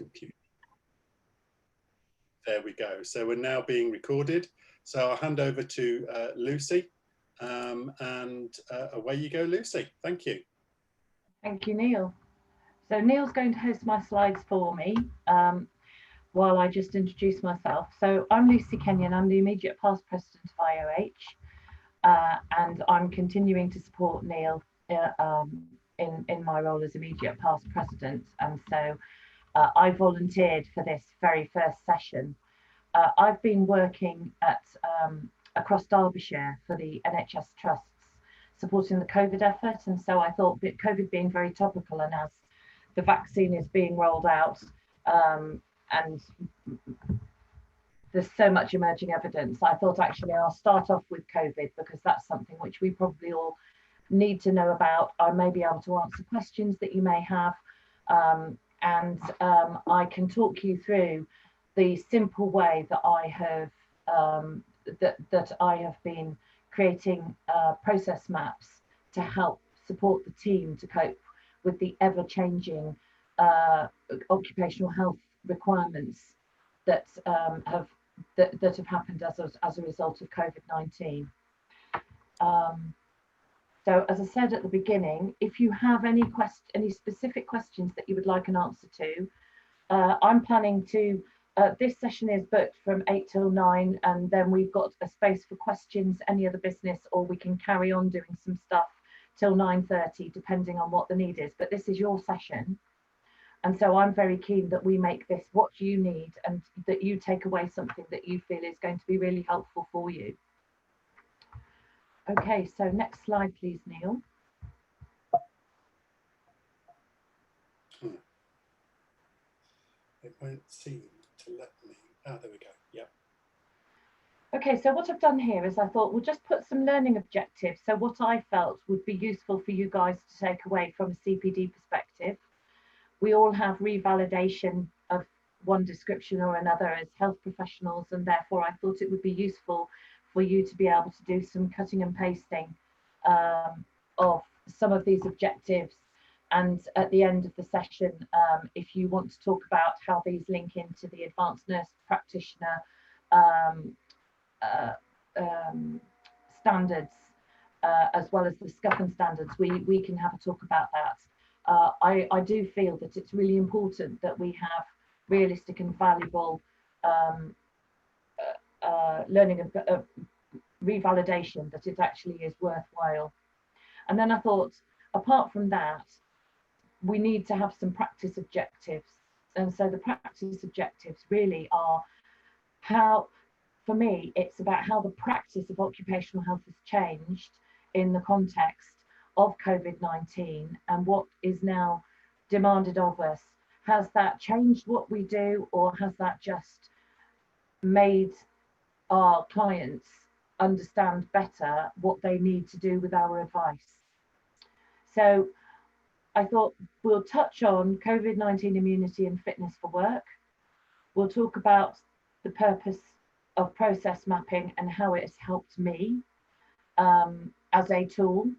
computer. There we go. So we're now being recorded. So I'll hand over to Lucy, and away you go, Lucy. Thank you. Thank you, Neil. So Neil's going to host my slides for me while I just introduce myself. So I'm Lucy Kenyon. I'm the immediate past president of IOH, and I'm continuing to support Neil in my role as immediate past president. And so I volunteered for this very first session. I've been working at across Derbyshire for the NHS trusts supporting the COVID effort, and so I thought that COVID being very topical, and as the vaccine is being rolled out and there's so much emerging evidence, I thought actually I'll start off with COVID because that's something which we probably all need to know about. I may be able to answer questions that you may have, and I can talk you through the simple way that I have that I have been creating process maps to help support the team to cope with the ever-changing occupational health requirements that have happened as a result of COVID-19. So as I said at the beginning, if you have any specific questions that you would like an answer to, I'm planning to, this session is booked from 8 till 9, and then we've got a space for questions, any other business, or we can carry on doing some stuff till 9:30, depending on what the need is. But this is your session. And so I'm very keen that we make this what you need and that you take away something that you feel is going to be really helpful for you. Okay, so next slide, please, Neil. It won't seem to let me. Ah, there we go. Yeah. Okay, so what I've done here is I thought we'll just put some learning objectives. So what I felt would be useful for you guys to take away from a CPD perspective. We all have revalidation of one description or another as health professionals, and therefore I thought it would be useful for you to be able to do some cutting and pasting of some of these objectives. And at the end of the session, if you want to talk about how these link into the advanced nurse practitioner standards, as well as the SCUFN standards, we can have a talk about that. I do feel that it's really important that we have realistic and valuable learning of revalidation, that it actually is worthwhile. And then I thought, apart from that, we need to have some practice objectives. And so the practice objectives really are how, for me, it's about how the practice of occupational health has changed in the context of COVID-19 and what is now demanded of us. Has that changed what we do, or has that just made our clients understand better what they need to do with our advice? So I thought we'll touch on COVID-19 immunity and fitness for work. We'll talk about the purpose of process mapping and how it has helped me as a tool.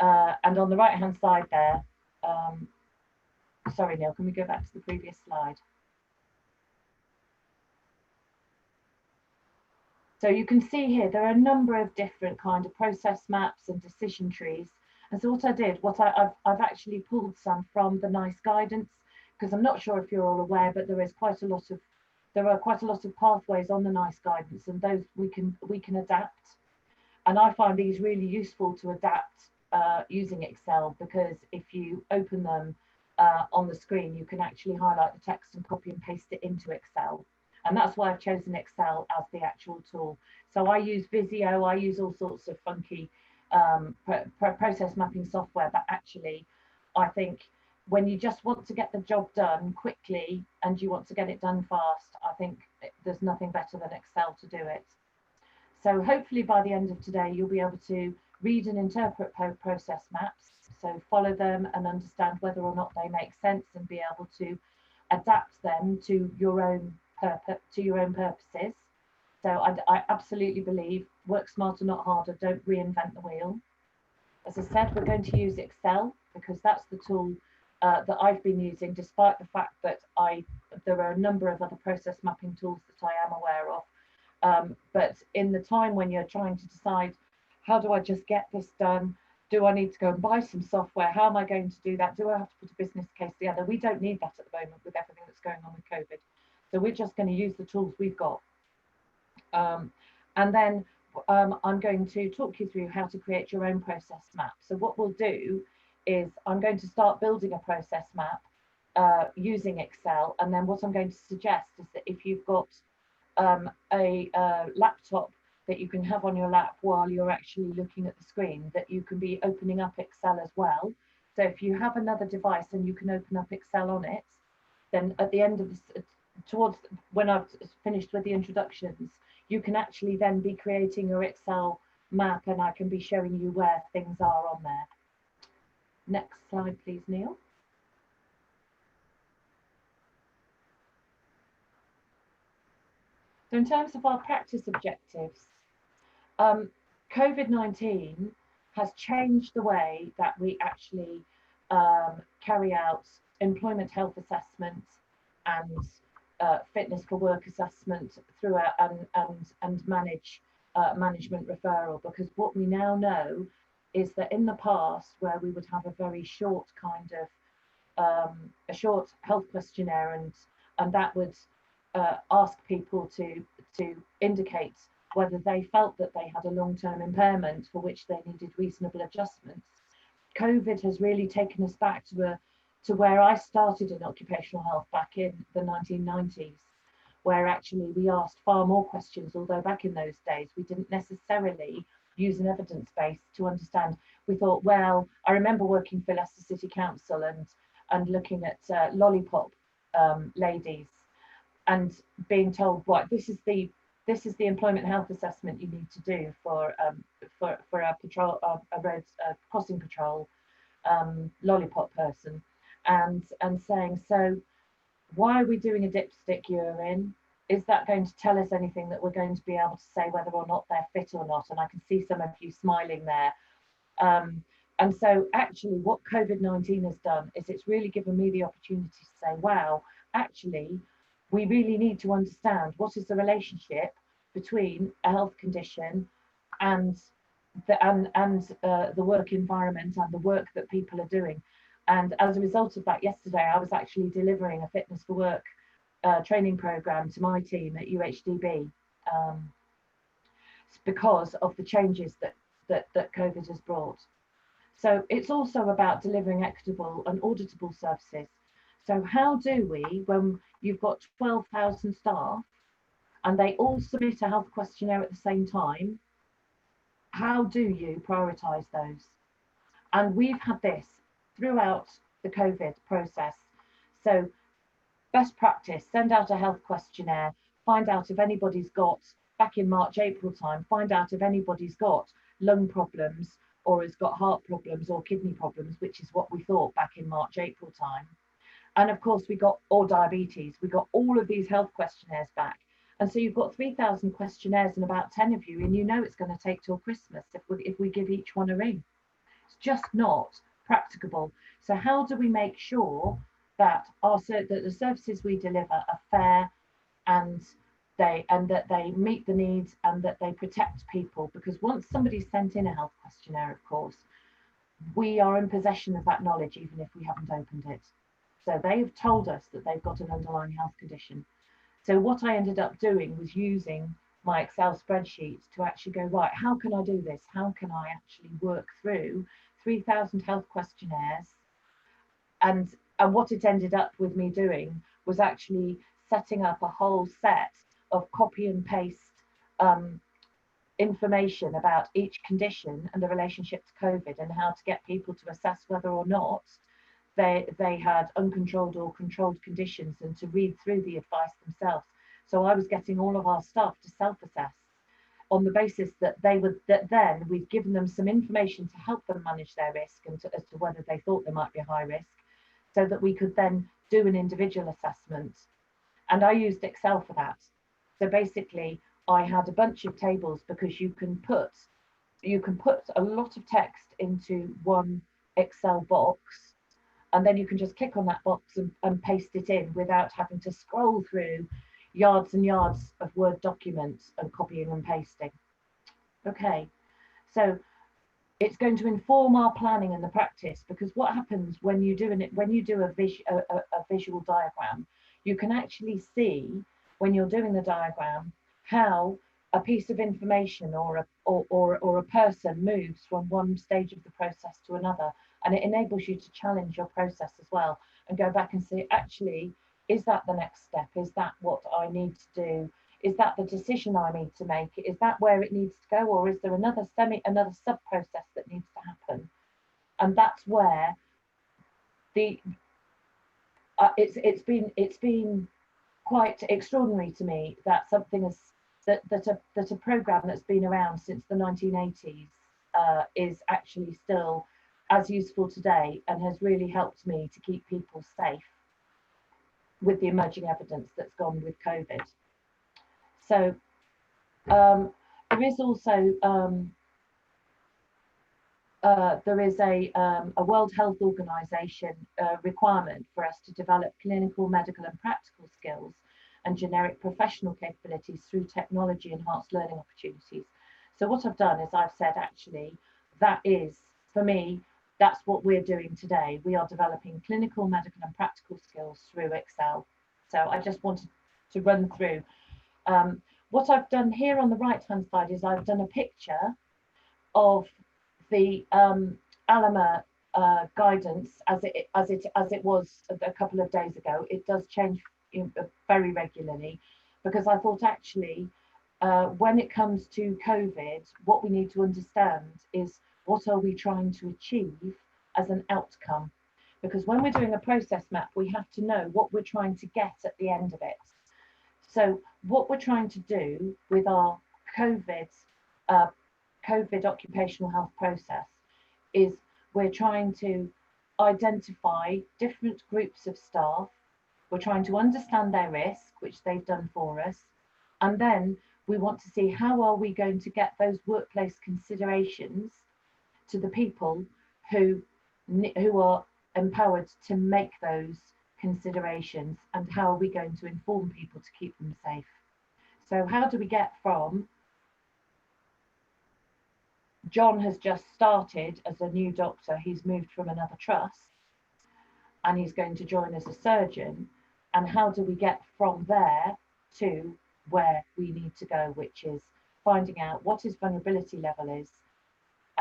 And on the right hand side there, sorry Neil, can we go back to the previous slide? So you can see here there are a number of different kind of process maps and decision trees. And so what I did, I've actually pulled some from the NICE guidance, because I'm not sure if you're all aware, but there are quite a lot of pathways on the NICE guidance, and those we can adapt. And I find these really useful to adapt using Excel, because if you open them on the screen, you can actually highlight the text and copy and paste it into Excel. And that's why I've chosen Excel as the actual tool. So I use Visio, I use all sorts of funky process mapping software, but actually I think when you just want to get the job done quickly and you want to get it done fast, I think there's nothing better than Excel to do it. So hopefully by the end of today you'll be able to read and interpret process maps, so follow them and understand whether or not they make sense, and be able to adapt them to your own purposes. So I absolutely believe work smarter, not harder, don't reinvent the wheel. As I said, we're going to use Excel because that's the tool that I've been using, despite the fact that there are a number of other process mapping tools that I am aware of. But in the time when you're trying to decide, how do I just get this done? Do I need to go and buy some software? How am I going to do that? Do I have to put a business case together? We don't need that at the moment with everything that's going on with COVID. So we're just going to use the tools we've got. And then I'm going to talk you through how to create your own process map. So what we'll do is I'm going to start building a process map using Excel. And then what I'm going to suggest is that if you've got a laptop that you can have on your lap while you're actually looking at the screen, that you can be opening up Excel as well. So if you have another device and you can open up Excel on it, then at the end of this, towards when I've finished with the introductions, you can actually then be creating your Excel map, and I can be showing you where things are on there. Next slide, please, Neil. So in terms of our practice objectives, COVID-19 has changed the way that we actually carry out employment health assessment and fitness for work assessment through and management referral, because what we now know is that in the past, where we would have a very short kind of a short health questionnaire, and that would ask people to indicate whether they felt that they had a long-term impairment for which they needed reasonable adjustments. COVID has really taken us back to where I started in occupational health back in the 1990s, where actually we asked far more questions, although back in those days we didn't necessarily use an evidence base to understand. We thought, well, I remember working for Leicester City Council and looking at lollipop ladies and being told, right, this is the employment health assessment you need to do for a patrol, a road crossing patrol lollipop person, and saying, so why are we doing a dipstick urine? Is that going to tell us anything that we're going to be able to say whether or not they're fit or not? And I can see some of you smiling there. And so actually what COVID-19 has done is it's really given me the opportunity to say, wow, actually, we really need to understand what is the relationship between a health condition and the work environment and the work that people are doing. And as a result of that, yesterday I was actually delivering a fitness for work training program to my team at UHDB because of the changes that COVID has brought. So it's also about delivering equitable and auditable services. So how do we, when you've got 12,000 staff and they all submit a health questionnaire at the same time, how do you prioritise those? And we've had this throughout the COVID process. So best practice, send out a health questionnaire, find out if anybody's got, back in March, April time, find out if anybody's got lung problems or has got heart problems or kidney problems, which is what we thought back in March, April time. And of course we got, or diabetes, we got all of these health questionnaires back. And so you've got 3,000 questionnaires and about 10 of you, and you know it's going to take till Christmas if we give each one a ring. It's just not practicable. So how do we make sure that the services we deliver are fair and that they meet the needs and that they protect people? Because once somebody's sent in a health questionnaire, of course, we are in possession of that knowledge even if we haven't opened it. So they've told us that they've got an underlying health condition. So what I ended up doing was using my Excel spreadsheets to actually go, right, how can I do this? How can I actually work through 3,000 health questionnaires? And what it ended up with me doing was actually setting up a whole set of copy and paste information about each condition and the relationship to COVID and how to get people to assess whether or not they had uncontrolled or controlled conditions and to read through the advice themselves. So I was getting all of our staff to self-assess on the basis that then we'd given them some information to help them manage their risk and as to whether they thought they might be high risk, so that we could then do an individual assessment. And I used Excel for that. So basically I had a bunch of tables, because you can put a lot of text into one Excel box. And then you can just click on that box and paste it in without having to scroll through yards and yards of Word documents and copying and pasting. Okay, so it's going to inform our planning and the practice, because what happens when you do a visual diagram, you can actually see when you're doing the diagram how a piece of information or a person moves from one stage of the process to another, and it enables you to challenge your process as well and go back and say, actually, is that the next step? Is that what I need to do? Is that the decision I need to make? Is that where it needs to go, or is there another sub process that needs to happen? And that's where the it's been quite extraordinary to me that something is that a program that's been around since the 1980s is actually still as useful today, and has really helped me to keep people safe with the emerging evidence that's gone with COVID. So there is also there is a World Health Organization requirement for us to develop clinical, medical and practical skills and generic professional capabilities through technology enhanced learning opportunities. So what I've done is I've said, actually, that is, for me, that's what we're doing today. We are developing clinical, medical and practical skills through Excel. So I just wanted to run through. What I've done here on the right-hand side is I've done a picture of the ALAMA guidance as it was a couple of days ago. It does change very regularly, because I thought, actually, when it comes to COVID, what we need to understand is, what are we trying to achieve as an outcome? Because when we're doing a process map, we have to know what we're trying to get at the end of it. So what we're trying to do with our COVID occupational health process is we're trying to identify different groups of staff. We're trying to understand their risk, which they've done for us. And then we want to see, how are we going to get those workplace considerations to the people who are empowered to make those considerations, and how are we going to inform people to keep them safe? So how do we get from John has just started as a new doctor, he's moved from another trust and he's going to join as a surgeon, and how do we get from there to where we need to go, which is finding out what his vulnerability level is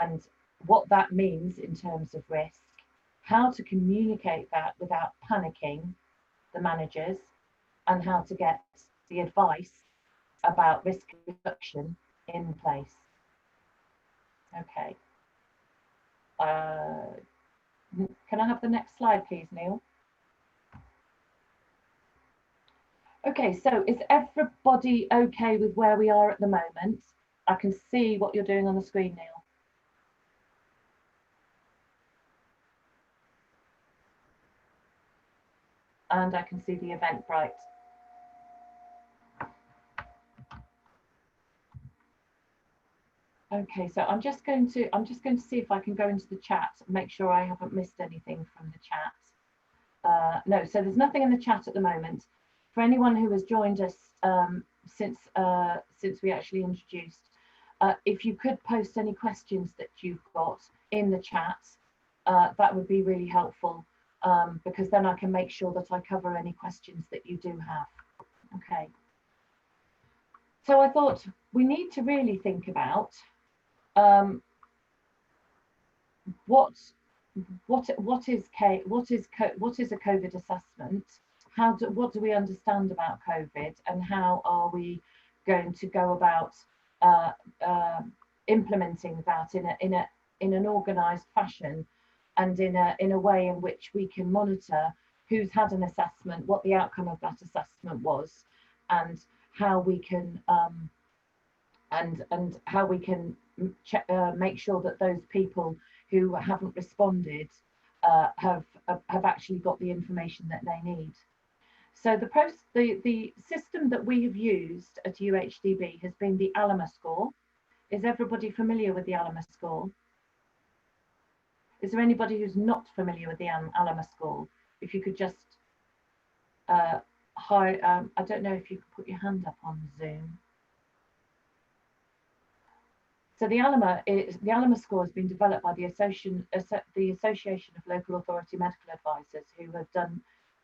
and what that means in terms of risk, how to communicate that without panicking the managers, and how to get the advice about risk reduction in place. Okay. Can I have the next slide, please, Neil? Okay, so is everybody okay with where we are at the moment? I can see what you're doing on the screen, Neil. And I can see the Eventbrite. Okay, so I'm just going to see if I can go into the chat and make sure I haven't missed anything from the chat. No, so there's nothing in the chat at the moment. For anyone who has joined us since we actually introduced, if you could post any questions that you've got in the chat, that would be really helpful, because then I can make sure that I cover any questions that you do have. Okay. So I thought we need to really think about what is a COVID assessment? What do we understand about COVID, and how are we going to go about implementing that in an organised fashion, and in a way in which we can monitor who's had an assessment, what the outcome of that assessment was, and how we can make sure that those people who haven't responded have actually got the information that they need. So the system that we have used at UHDB has been the ALAMA score. Is everybody familiar with the ALAMA score? Is there anybody who's not familiar with the ALMA score? If you could just I don't know if you could put your hand up on Zoom. So the ALMA score has been developed by the Association of Local Authority Medical Advisors, who have done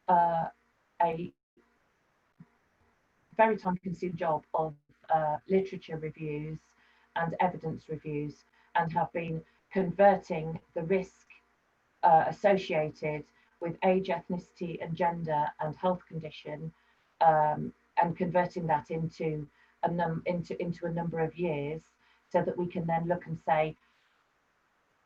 a very time-consuming job of literature reviews and evidence reviews, and have been converting the risk associated with age, ethnicity and gender and health condition, and converting that into a number of years, so that we can then look and say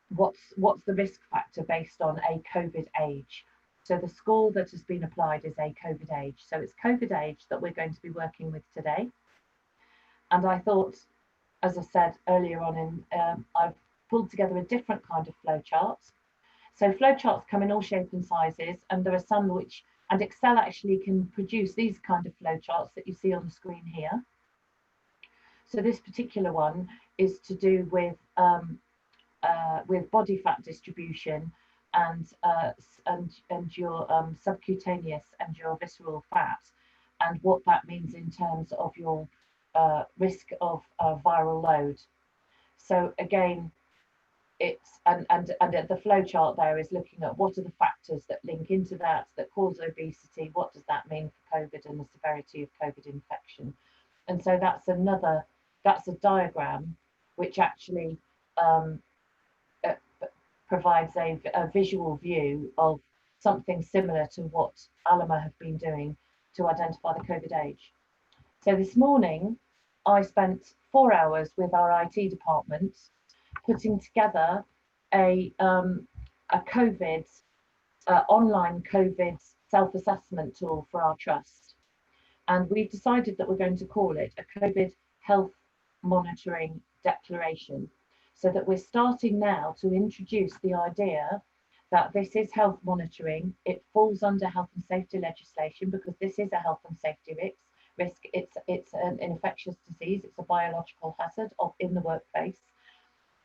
what's the risk factor based on a COVID age. So the score that has been applied is a COVID age. So it's COVID age that we're going to be working with today. And I thought, as I said earlier on, I've pulled together a different kind of flowchart. So flowcharts come in all shapes and sizes, and there are some which, and Excel actually can produce these kind of flowcharts that you see on the screen here. So this particular one is to do with body fat distribution and your subcutaneous and your visceral fat, and what that means in terms of your risk of viral load. So again, it's and the flow chart there is looking at what are the factors that link into that cause obesity, what does that mean for COVID and the severity of COVID infection. And so that's a diagram which actually provides a visual view of something similar to what ALMA have been doing to identify the COVID age. So this morning I spent 4 hours with our IT department putting together a COVID online COVID self-assessment tool for our trust, and we've decided that we're going to call it a COVID health monitoring declaration, so that we're starting now to introduce the idea that this is health monitoring. It falls under health and safety legislation because this is a health and safety risk. It's an infectious disease. It's a biological hazard in the workplace.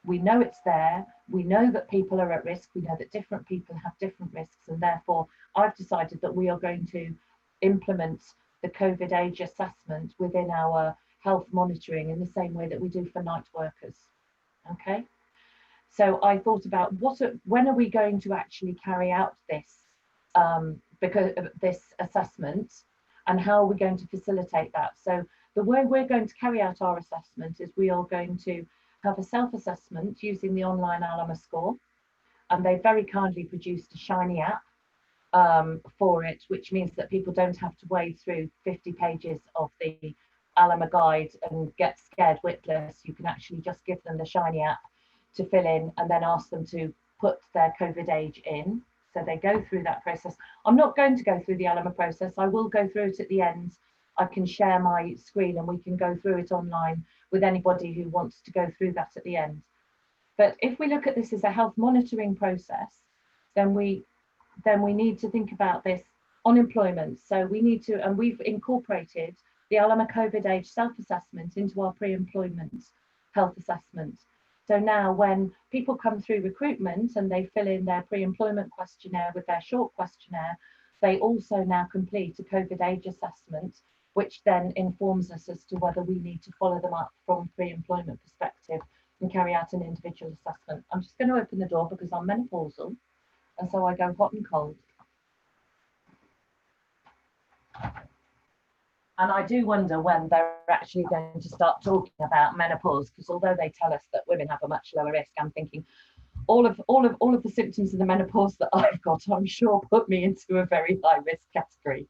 We know it's there. We know that people are at risk. We know that different people have different risks, and therefore I've decided that we are going to implement the COVID age assessment within our health monitoring in the same way that we do for night workers. Okay, so I thought about when are we going to actually carry out this because of this assessment, and how are we going to facilitate that. So the way we're going to carry out our assessment is we are going to have a self-assessment using the online ALMA score, and they very kindly produced a shiny app for it, which means that people don't have to wade through 50 pages of the ALMA guide and get scared witless. You can actually just give them the shiny app to fill in and then ask them to put their COVID age in. So they go through that process. I'm not going to go through the ALMA process. I will go through it at the end. I can share my screen and we can go through it online with anybody who wants to go through that at the end. But if we look at this as a health monitoring process, then we need to think about this on employment. So we need to, and we've incorporated the ALMA COVID age self-assessment into our pre-employment health assessment. So now when people come through recruitment and they fill in their pre-employment questionnaire with their short questionnaire, they also now complete a COVID age assessment, which then informs us as to whether we need to follow them up from pre-employment perspective and carry out an individual assessment. I'm just going to open the door because I'm menopausal, and so I go hot and cold. And I do wonder when they're actually going to start talking about menopause, because although they tell us that women have a much lower risk, I'm thinking all of the symptoms of the menopause that I've got, I'm sure, put me into a very high risk category.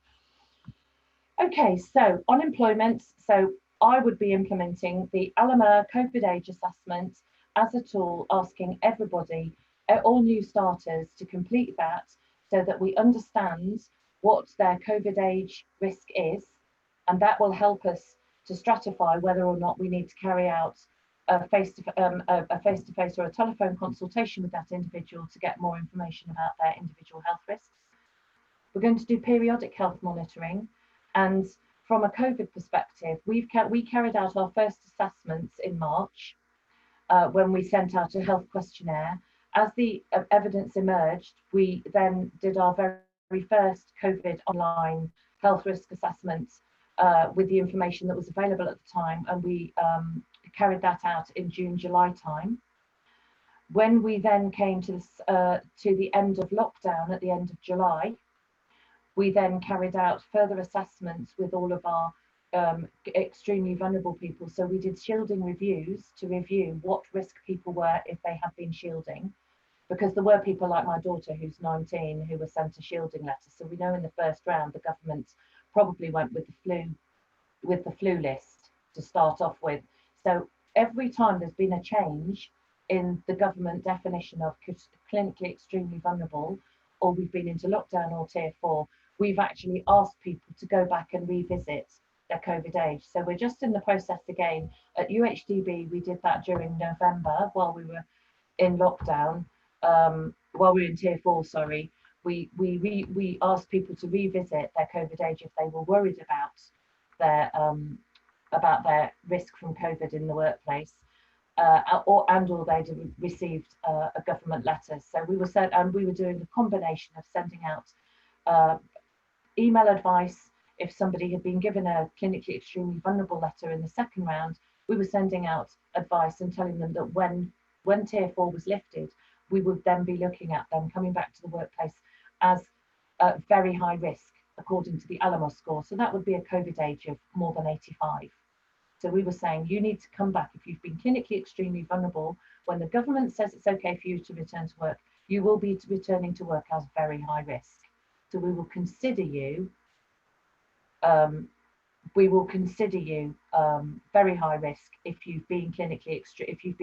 Okay, so on employment, so I would be implementing the ALMA COVID age assessment as a tool, asking everybody, all new starters, to complete that so that we understand what their COVID age risk is. And that will help us to stratify whether or not we need to carry out a face-to-face or a telephone consultation with that individual to get more information about their individual health risks. We're going to do periodic health monitoring. And from a COVID perspective, we carried out our first assessments in March when we sent out a health questionnaire. as the evidence emerged, we then did our very first COVID online health risk assessment with the information that was available at the time, and we carried that out in June, July time. When we then came to the end of lockdown at the end of July, we then carried out further assessments with all of our extremely vulnerable people. So we did shielding reviews to review what risk people were if they had been shielding, because there were people like my daughter who's 19 who were sent a shielding letter. So we know in the first round the government probably went with the flu list to start off with. So every time there's been a change in the government definition of clinically extremely vulnerable, or we've been into lockdown or tier 4, we've actually asked people to go back and revisit their COVID age. So we're just in the process again. At UHDB, we did that during November while we were in lockdown, while we were in tier 4, sorry. We asked people to revisit their COVID age if they were worried about their risk from COVID in the workplace, or they'd received a government letter. So we were doing a combination of sending out email advice. If somebody had been given a clinically extremely vulnerable letter in the second round, we were sending out advice and telling them that when tier 4 was lifted, we would then be looking at them coming back to the workplace as very high risk according to the Alamos score. So that would be a COVID age of more than 85. So we were saying, you need to come back if you've been clinically extremely vulnerable. When the government says it's okay for you to return to work, you will be returning to work as very high risk. So we will consider you very high risk if you've been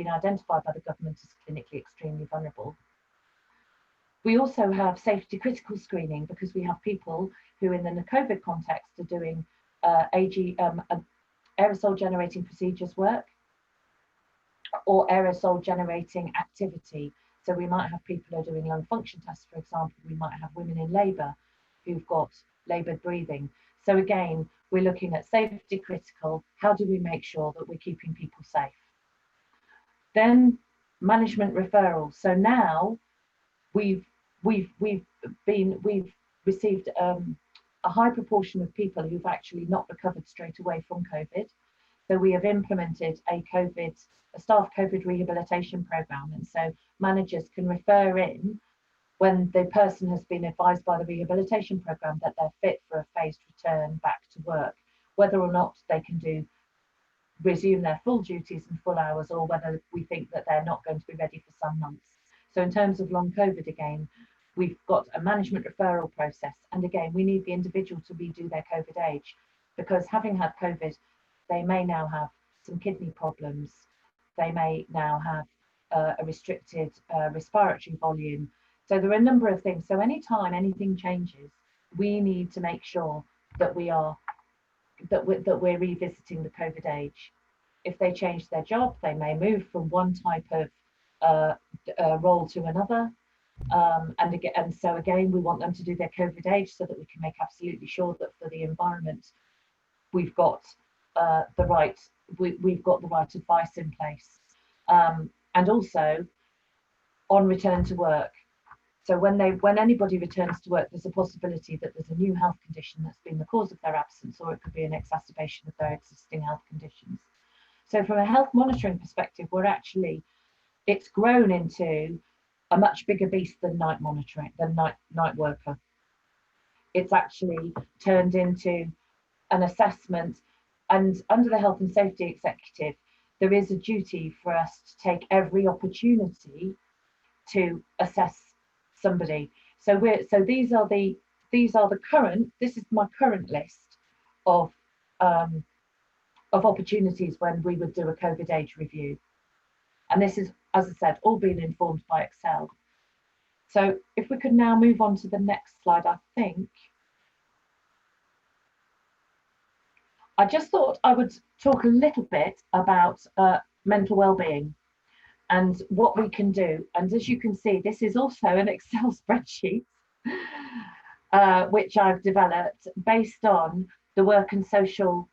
identified by the government as clinically extremely vulnerable. We also have safety critical screening, because we have people who in the COVID context are doing aerosol generating procedures work or aerosol generating activity. So we might have people who are doing lung function tests, for example. We might have women in labour who've got laboured breathing. So again, we're looking at safety critical. How do we make sure that we're keeping people safe? Then management referrals. So now we've received a high proportion of people who've actually not recovered straight away from COVID. So we have implemented a staff COVID rehabilitation program, and so managers can refer in when the person has been advised by the rehabilitation program that they're fit for a phased return back to work, whether or not they can resume their full duties and full hours, or whether we think that they're not going to be ready for some months. So in terms of long COVID, again, we've got a management referral process. And again, we need the individual to redo their COVID age, because having had COVID, they may now have some kidney problems. They may now have a restricted respiratory volume. So there are a number of things. So anytime anything changes, we need to make sure that we're revisiting the COVID age. If they change their job, they may move from one type of role to another. And so again, we want them to do their COVID age so that we can make absolutely sure that for the environment, we've got the right advice in place. And also on return to work. So when anybody returns to work, there's a possibility that there's a new health condition that's been the cause of their absence, or it could be an exacerbation of their existing health conditions. So from a health monitoring perspective, it's grown into a much bigger beast than night monitoring, than night worker. It's actually turned into an assessment, and under the Health and Safety Executive, there is a duty for us to take every opportunity to assess somebody. So these are the current. This is my current list of opportunities when we would do a COVID age review, and this is, as I said, all being informed by Excel. So if we could now move on to the next slide, I think. I just thought I would talk a little bit about mental well-being and what we can do. And as you can see, this is also an Excel spreadsheet, which I've developed based on the Work and Social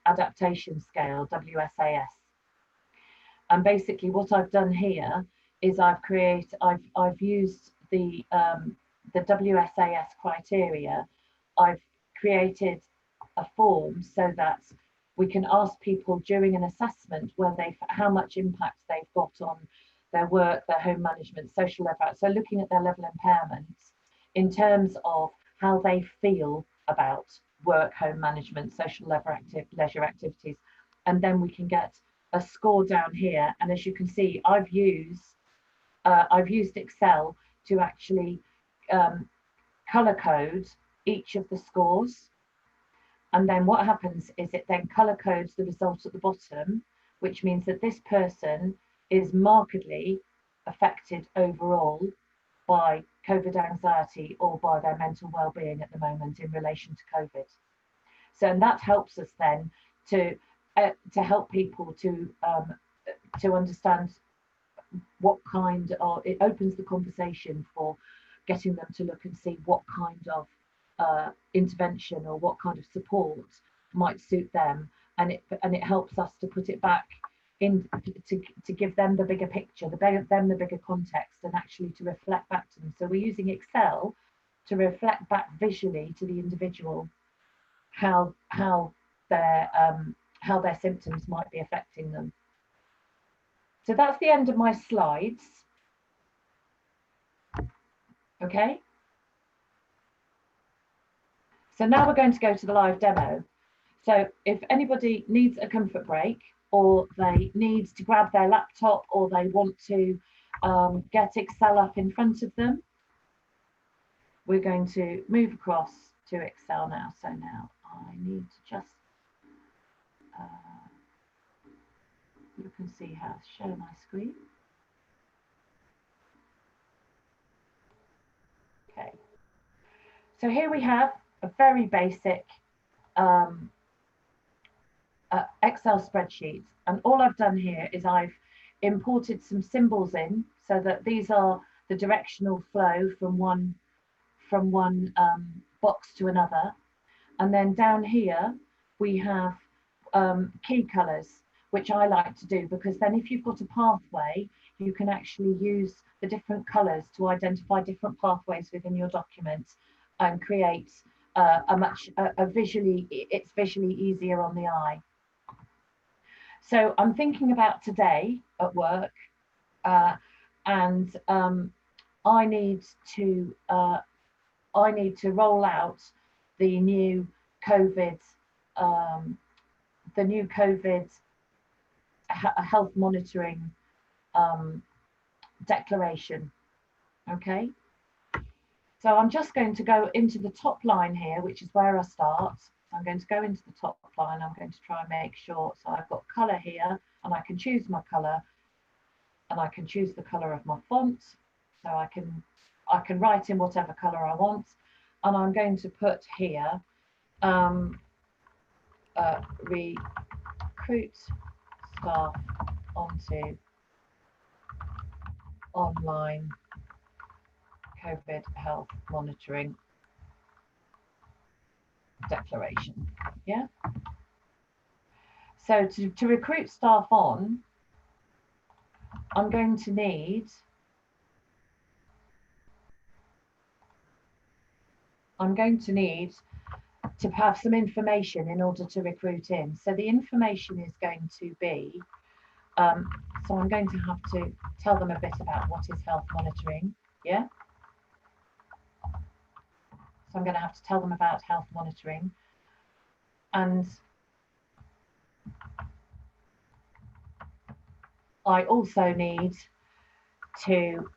Adaptation Scale, WSAS. And basically what I've done here is I've used the WSAS criteria. I've created a form so that we can ask people during an assessment how much impact they've got on their work, their home management, social level. So looking at their level impairments in terms of how they feel about work, home management, social leisure activities, and then we can get a score down here. And as you can see, I've used Excel to actually color code each of the scores. And then what happens is it then color codes the result at the bottom, which means that this person is markedly affected overall by COVID anxiety or by their mental well-being at the moment in relation to COVID. So, and that helps us then to help people to understand what kind of, it opens the conversation for getting them to look and see what kind of intervention or what kind of support might suit them, and it helps us to put it back in to give them the bigger picture, the bigger context, and actually to reflect back to them. So we're using Excel to reflect back visually to the individual how their symptoms might be affecting them. So that's the end of my slides. Okay. So now we're going to go to the live demo. So if anybody needs a comfort break, or they need to grab their laptop, or they want to get Excel up in front of them, we're going to move across to Excel now. So now I need to just look and see how to share my screen. Okay. So here we have a very basic Excel spreadsheet, and all I've done here is I've imported some symbols in so that these are the directional flow from one box to another, and then down here we have key colors, which I like to do because then if you've got a pathway, you can actually use the different colors to identify different pathways within your document and create it's visually easier on the eye. So I'm thinking about today at work, and I need to roll out the new COVID health monitoring declaration. Okay. So I'm just going to go into the top line here, which is where I start. I'm going to go into the top line. I'm going to try and make sure. So I've got color here, and I can choose my color, and I can choose the color of my font. So I can write in whatever color I want, and I'm going to put here recruit staff onto online COVID health monitoring declaration. Yeah. So to recruit staff on, I'm going to need to have some information in order to recruit in. So the information is going to be, so I'm going to have to tell them a bit about what is health monitoring. Yeah. So I'm going to have to tell them about health monitoring, and I also need to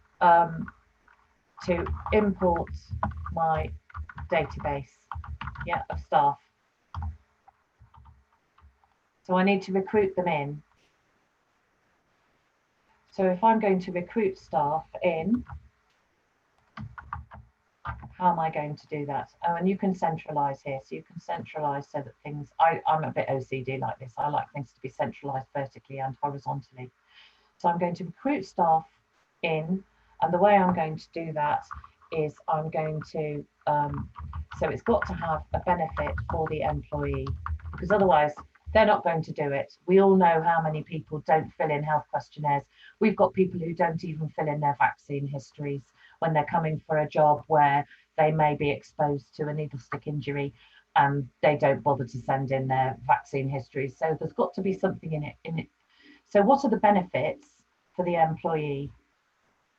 import my database, yeah, of staff. So I need to recruit them in. So if I'm going to recruit staff in, how am I going to do that? Oh, and you can centralize here. So you can centralize so that things, I'm a bit OCD like this. I like things to be centralized vertically and horizontally. So I'm going to recruit staff in, and the way I'm going to do that is I'm going to, so it's got to have a benefit for the employee, because otherwise They're not going to do it. We all know how many people don't fill in health questionnaires. We've got people who don't even fill in their vaccine histories when they're coming for a job where they may be exposed to a needle stick injury, and they don't bother to send in their vaccine histories. So there's got to be something in it. So what are the benefits for the employee?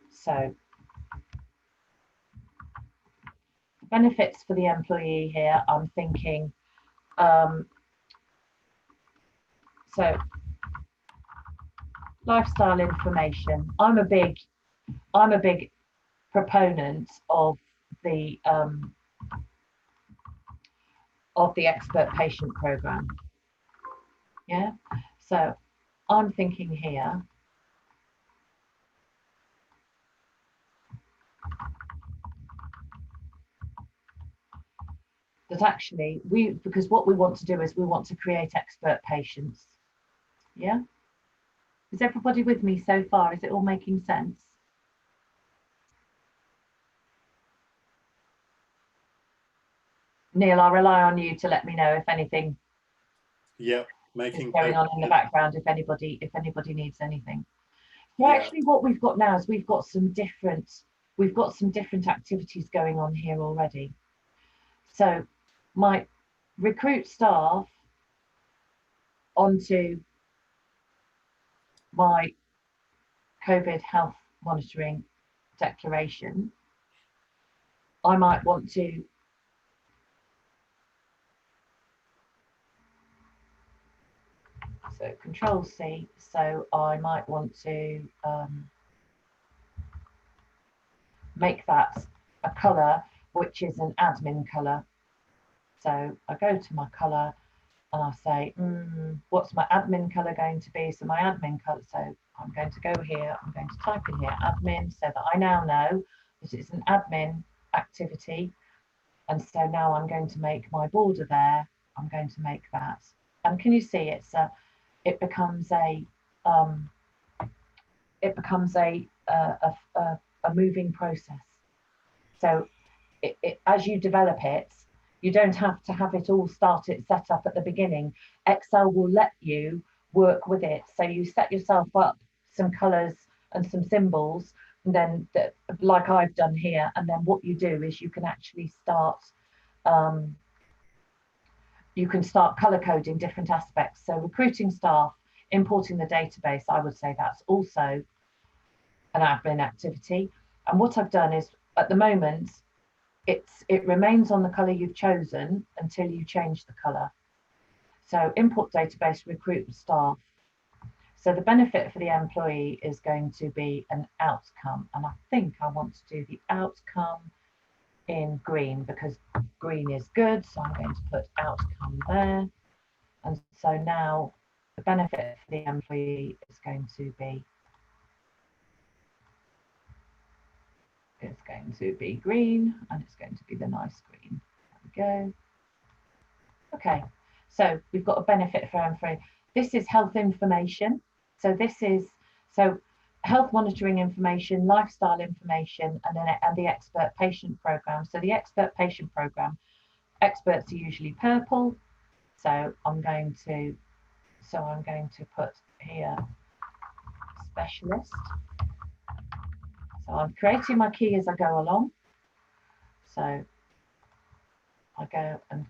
So benefits for the employee here, I'm thinking, so lifestyle information. I'm a big proponent of the expert patient program. Yeah, so I'm thinking here that actually because what we want to do is we want to create expert patients. Yeah, is everybody with me so far? Is it all making sense? Neil, I'll rely on you to let me know if anything is going on in the background, if anybody needs anything. So actually what we've got now is we've got some different activities going on here already. So my recruit staff onto my COVID health monitoring declaration. I might want to Control C, so I might want to make that a colour which is an admin colour. So I go to my colour and I say, what's my admin colour going to be? So my admin colour, so I'm going to go here, I'm going to type in here admin, so that I now know that it's an admin activity. And so now I'm going to make my border there, I'm going to make that. And can you see it becomes a moving process. So as you develop it, you don't have to have it all set up at the beginning. Excel will let you work with it. So you set yourself up some colours and some symbols, and then like I've done here. And then what you do is you can actually start colour coding different aspects. So recruiting staff, importing the database, I would say that's also an admin activity. And what I've done is at the moment, it remains on the colour you've chosen until you change the colour. So import database, recruit staff. So the benefit for the employee is going to be an outcome. And I think I want to do the outcome in green because green is good. So I'm going to put outcome there. And so now the benefit for the employee is going to be green, and it's going to be the nice green. There we go. Okay, so we've got a benefit for employee. This is health information. So this is health monitoring information, lifestyle information, and the expert patient program. So the expert patient program, experts are usually purple. So I'm going to put here specialist. So I'm creating my key as I go along. So I go and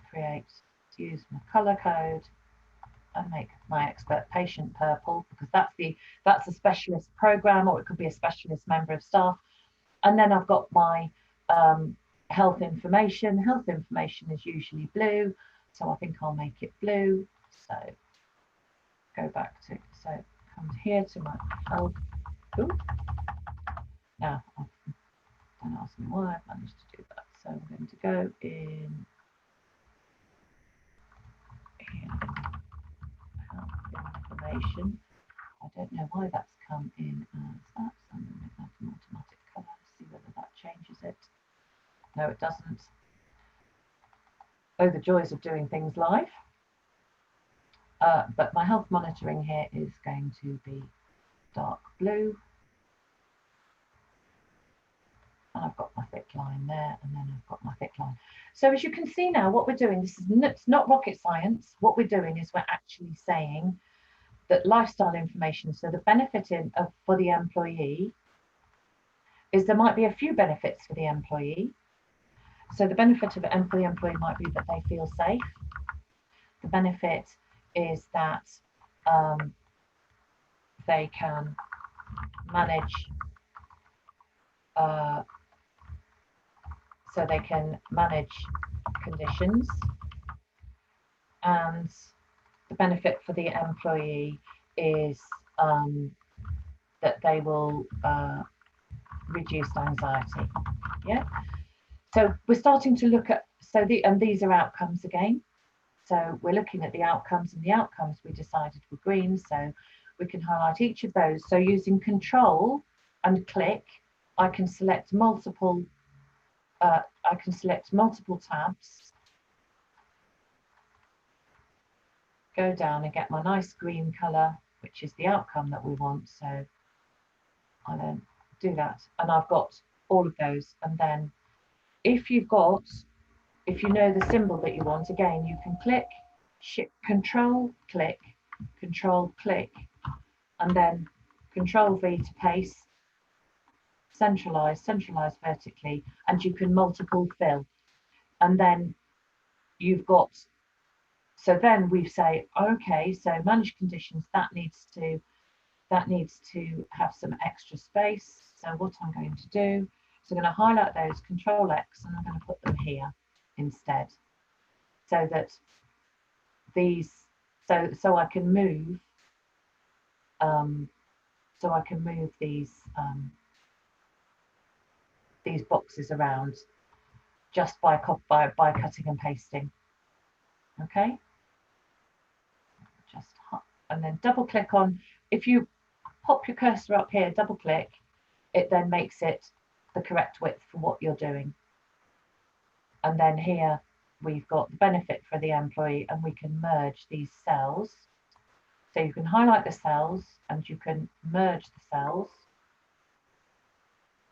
use my color code and make my expert patient purple because that's a specialist program, or it could be a specialist member of staff. And then I've got my health information. Health information is usually blue, so I think I'll make it blue. So go back to, so come here to my health. Ooh. Now, don't ask me why I've managed to do that. So I'm going to go in here, health information. I don't know why that's come in as that. So I'm going to make that an automatic colour, see whether that changes it. No, it doesn't. Oh, the joys of doing things live. But my health monitoring here is going to be dark blue. And I've got my thick line there, and then I've got my thick line. So as you can see now, what we're doing, it's not rocket science. What we're doing is we're actually saying that lifestyle information, so the benefit for the employee is there might be a few benefits for the employee. So the benefit for the employee might be that they feel safe. The benefit is that they can manage, so they can manage conditions, and the benefit for the employee is that they will reduce anxiety. Yeah. So we're starting to look at, and these are outcomes again. So we're looking at the outcomes, and the outcomes we decided were green. So we can highlight each of those. So using control and click, I can select multiple. Tabs. Go down and get my nice green colour, which is the outcome that we want. So I then do that, and I've got all of those. And then if you know the symbol that you want, again, you can click, control click, and then control V to paste, centralize vertically, and you can multiple fill. And then you've got, so then we say, okay, so manage conditions, that needs to have some extra space. So what I'm going to do, so I'm going to highlight those, Control X, and I'm going to put them here instead, so that these, so I can move, these boxes around just by cutting and pasting. Okay. And then double click on, if you pop your cursor up here, double click, it then makes it the correct width for what you're doing. And then here we've got the benefit for the employee, and we can merge these cells. So you can highlight the cells and you can merge the cells.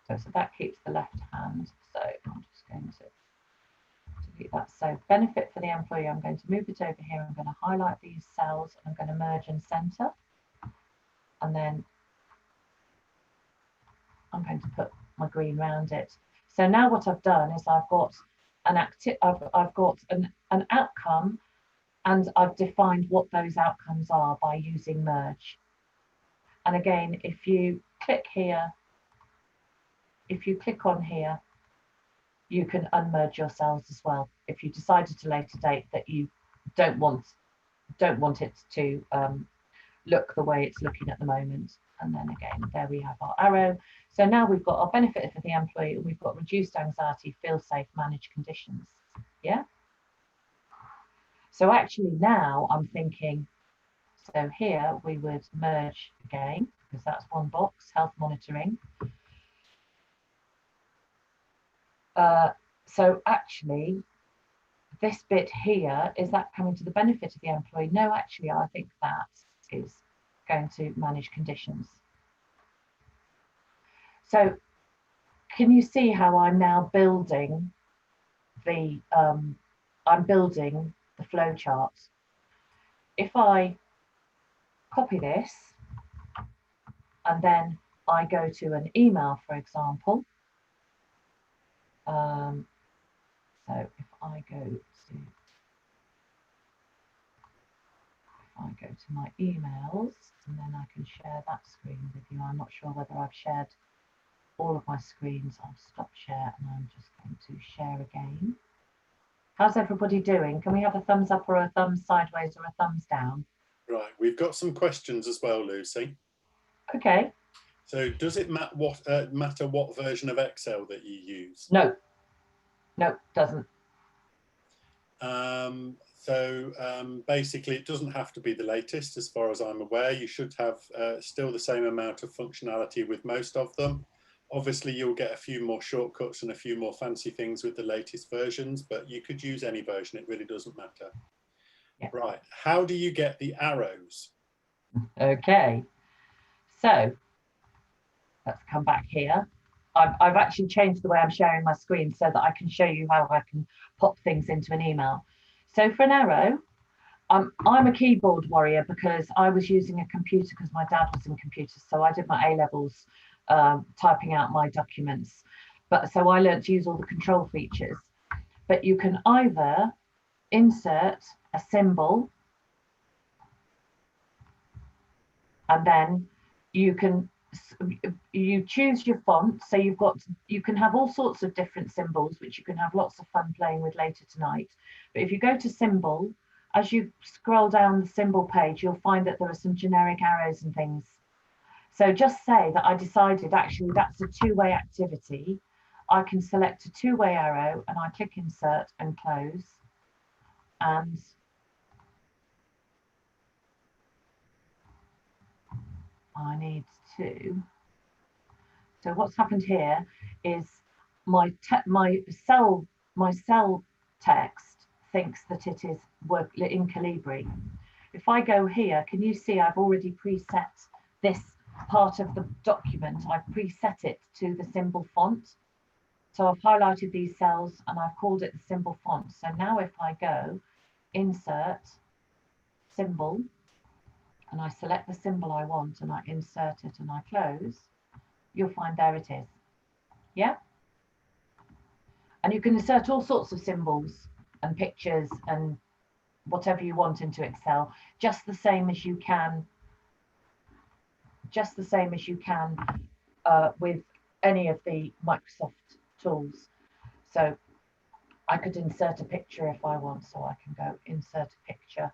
So that keeps the left hand. So I'm just going to delete that. So benefit for the employee, I'm going to move it over here. I'm going to highlight these cells. I'm going to merge and center. And then I'm going to put my green around it. So now what I've done is I've got an outcome, and I've defined what those outcomes are by using merge. And again, if you click here, if you click on here, you can unmerge your cells as well. If you decided at a later date that you don't want it to look the way it's looking at the moment. And then again, there we have our arrow. So now we've got our benefit for the employee, and we've got reduced anxiety, feel safe, manage conditions. Yeah. So actually now I'm thinking, so here we would merge again, because that's one box, health monitoring. So actually, this bit here, is that coming to the benefit of the employee? No, actually, I think that is going to manage conditions. So can you see how I'm now building the flow chart? If I copy this and then I go to an email, for example, so if I go to my emails, and then I can share that screen with you. I'm not sure whether I've shared all of my screens. I'll stop share, and I'm just going to share again. How's everybody doing? Can we have a thumbs up or a thumbs sideways or a thumbs down? Right, we've got some questions as well, Lucy. Okay. So does it matter what version of Excel that you use? No, doesn't. Basically, it doesn't have to be the latest, as far as I'm aware. You should have still the same amount of functionality with most of them. Obviously, you'll get a few more shortcuts and a few more fancy things with the latest versions, but you could use any version. It really doesn't matter. Yeah. Right. How do you get the arrows? Okay. So let's come back here. I've actually changed the way I'm sharing my screen so that I can show you how I can pop things into an email. So for an arrow, I'm a keyboard warrior because I was using a computer because my dad was in computers. So I did my A-levels typing out my documents. But so I learned to use all the control features. But you can either insert a symbol, and then you choose your font. So you can have all sorts of different symbols, which you can have lots of fun playing with later tonight. But if you go to symbol, as you scroll down the symbol page, you'll find that there are some generic arrows and things. So just say that I decided actually that's a two-way activity. I can select a two-way arrow and I click insert and close. And I need to. So what's happened here is my cell text thinks that it is in Calibri. If I go here, can you see I've already preset this part of the document? I've preset it to the symbol font. So I've highlighted these cells and I've called it the symbol font. So now if I go insert symbol and I select the symbol I want and I insert it and I close, you'll find there it is. Yeah. And you can insert all sorts of symbols and pictures and whatever you want into Excel, just the same as you can with any of the Microsoft tools. So I could insert a picture if I want, so I can go insert a picture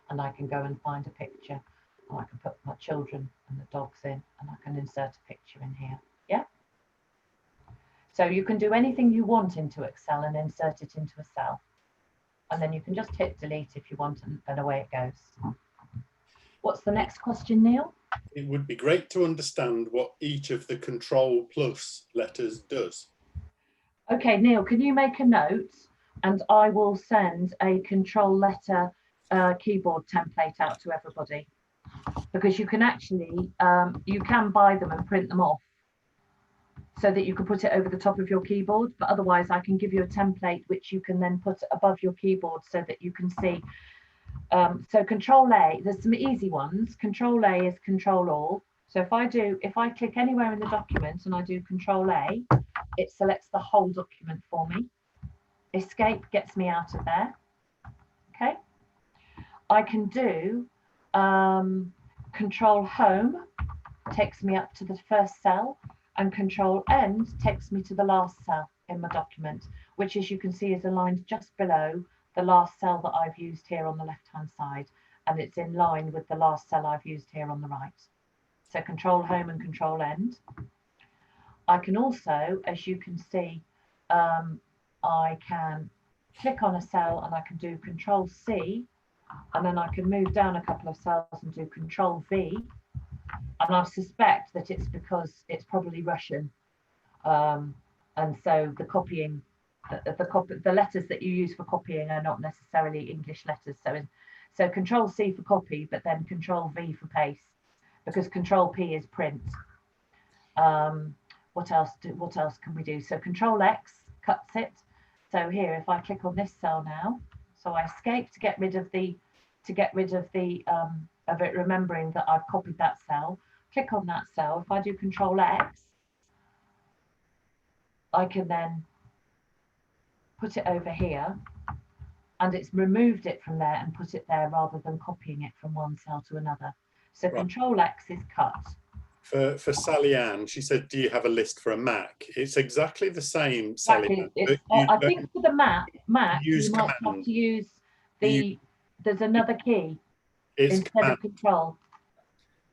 and I can go and find a picture and I can put my children and the dogs in and I can insert a picture in here. Yeah. So you can do anything you want into Excel and insert it into a cell. And then you can just hit delete if you want and away it goes. What's the next question, Neil? It would be great to understand what each of the Control plus letters does. Okay, Neil, can you make a note and I will send a control letter keyboard template out to everybody, because you can actually, you can buy them and print them off so that you can put it over the top of your keyboard, but otherwise I can give you a template which you can then put above your keyboard so that you can see. So Control A, there's some easy ones. Control A is Control All. So if I click anywhere in the document and I do Control A, it selects the whole document for me. Escape gets me out of there. Okay. I can do Control Home, takes me up to the first cell, and Control End takes me to the last cell in my document, which, as you can see, is aligned just below the last cell that I've used here on the left-hand side, and it's in line with the last cell I've used here on the right. So Control Home and Control End. I can also, as you can see, I can click on a cell and I can do Control C, and then I can move down a couple of cells and do Control V. And I suspect that it's because it's probably Russian. And so the copying, the letters that you use for copying are not necessarily English letters. So Control C for copy, but then Control V for paste, because Control P is print. What else can we do? So Control X cuts it. So here, if I click on this cell now, so I escape to get rid of it, remembering that I've copied that cell. Click on that cell. If I do Control X, I can then put it over here, and it's removed it from there and put it there rather than copying it from one cell to another. So right. Control X is cut. For Sally Ann, she said, do you have a list for a Mac? It's exactly the same, Sally Ann. I think for the Mac you might have to use there's another key instead of Control.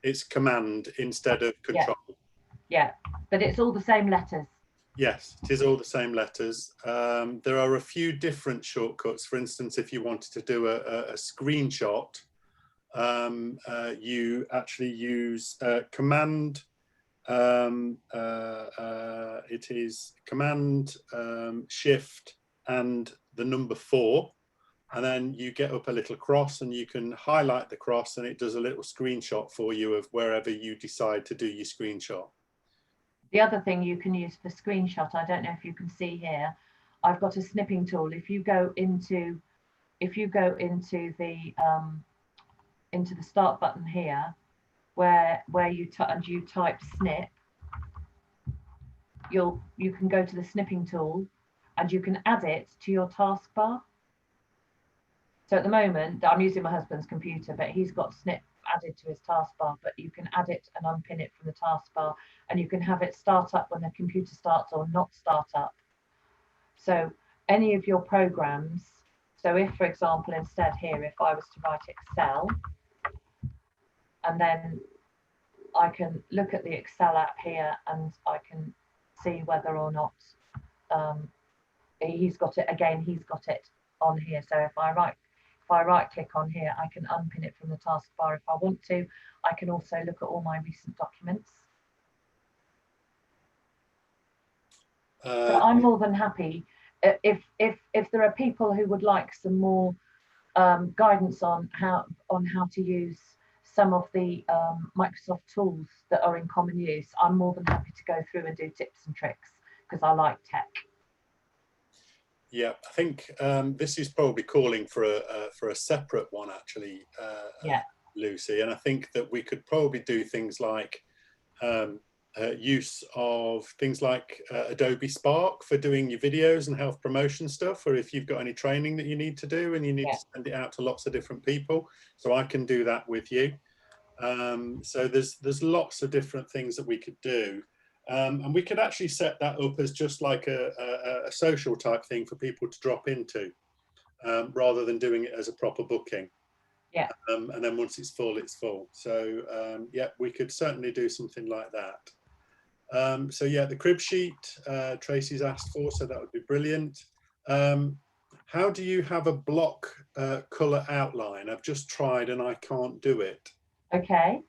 It's Command instead of Control. Yeah, but it's all the same letters. Yes, it is all the same letters. There are a few different shortcuts. For instance, if you wanted to do a screenshot, you actually use Command. It is Command, Shift, and the number 4. And then you get up a little cross and you can highlight the cross and it does a little screenshot for you of wherever you decide to do your screenshot. The other thing you can use for screenshot, I don't know if you can see here, I've got a snipping tool. If you go into the start button here, where you type snip, you can go to the snipping tool and you can add it to your taskbar. So at the moment, I'm using my husband's computer, but he's got snip added to his taskbar, but you can add it and unpin it from the taskbar, and you can have it start up when the computer starts or not start up. So any of your programs, so if, for example, instead here, if I was to write Excel, and then I can look at the Excel app here and I can see whether or not he's got it, again, he's got it on here. So if I right click on here, I can unpin it from the taskbar if I want to. I can also look at all my recent documents. So I'm more than happy if there are people who would like some more guidance on how to use some of the Microsoft tools that are in common use. I'm more than happy to go through and do tips and tricks because I like tech. Yeah, I think this is probably calling for a separate one, actually, Yeah. Lucy. And I think that we could probably do things like use of things like Adobe Spark for doing your videos and health promotion stuff, or if you've got any training that you need to do and you need to send it out to lots of different people. So I can do that with you. So there's lots of different things that we could do. And we could actually set that up as just like a social type thing for people to drop into, rather than doing it as a proper booking. Yeah. And then once it's full, it's full. So yeah, we could certainly do something like that. So yeah, the crib sheet Tracy's asked for, so that would be brilliant. How do you have a block colour outline? I've just tried and I can't do it. Okay.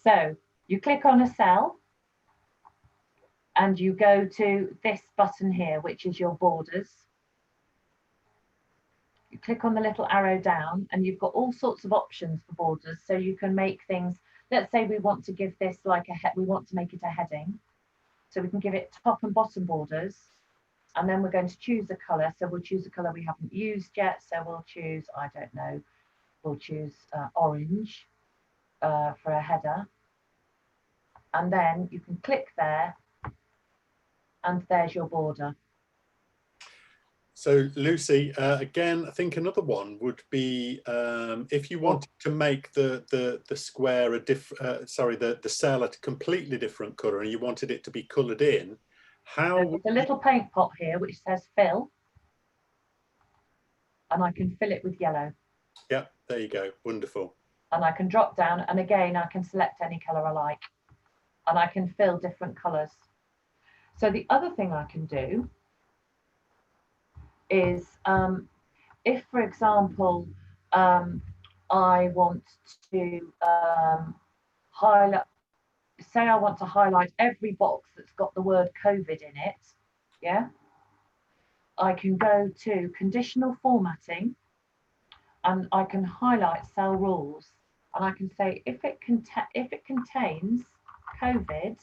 So you click on a cell and you go to this button here, which is your borders. You click on the little arrow down and you've got all sorts of options for borders. So you can make things, let's say we want to give this like we want to make it a heading. So we can give it top and bottom borders. And then we're going to choose a colour. So we'll choose a colour we haven't used yet. So we'll choose, I don't know, we'll choose orange for a header. And then you can click there and there's your border. So Lucy, again, I think another one would be if you wanted to make the square the cell a completely different colour and you wanted it to be coloured in, how? There's a little paint pot here which says fill, and I can fill it with yellow. Yeah, there you go, wonderful. And I can drop down, and again I can select any colour I like, and I can fill different colours. So the other thing I can do is if, for example, I want to highlight, say I want to highlight every box that's got the word COVID in it, yeah, I can go to conditional formatting and I can highlight cell rules, and I can say if it contains COVID,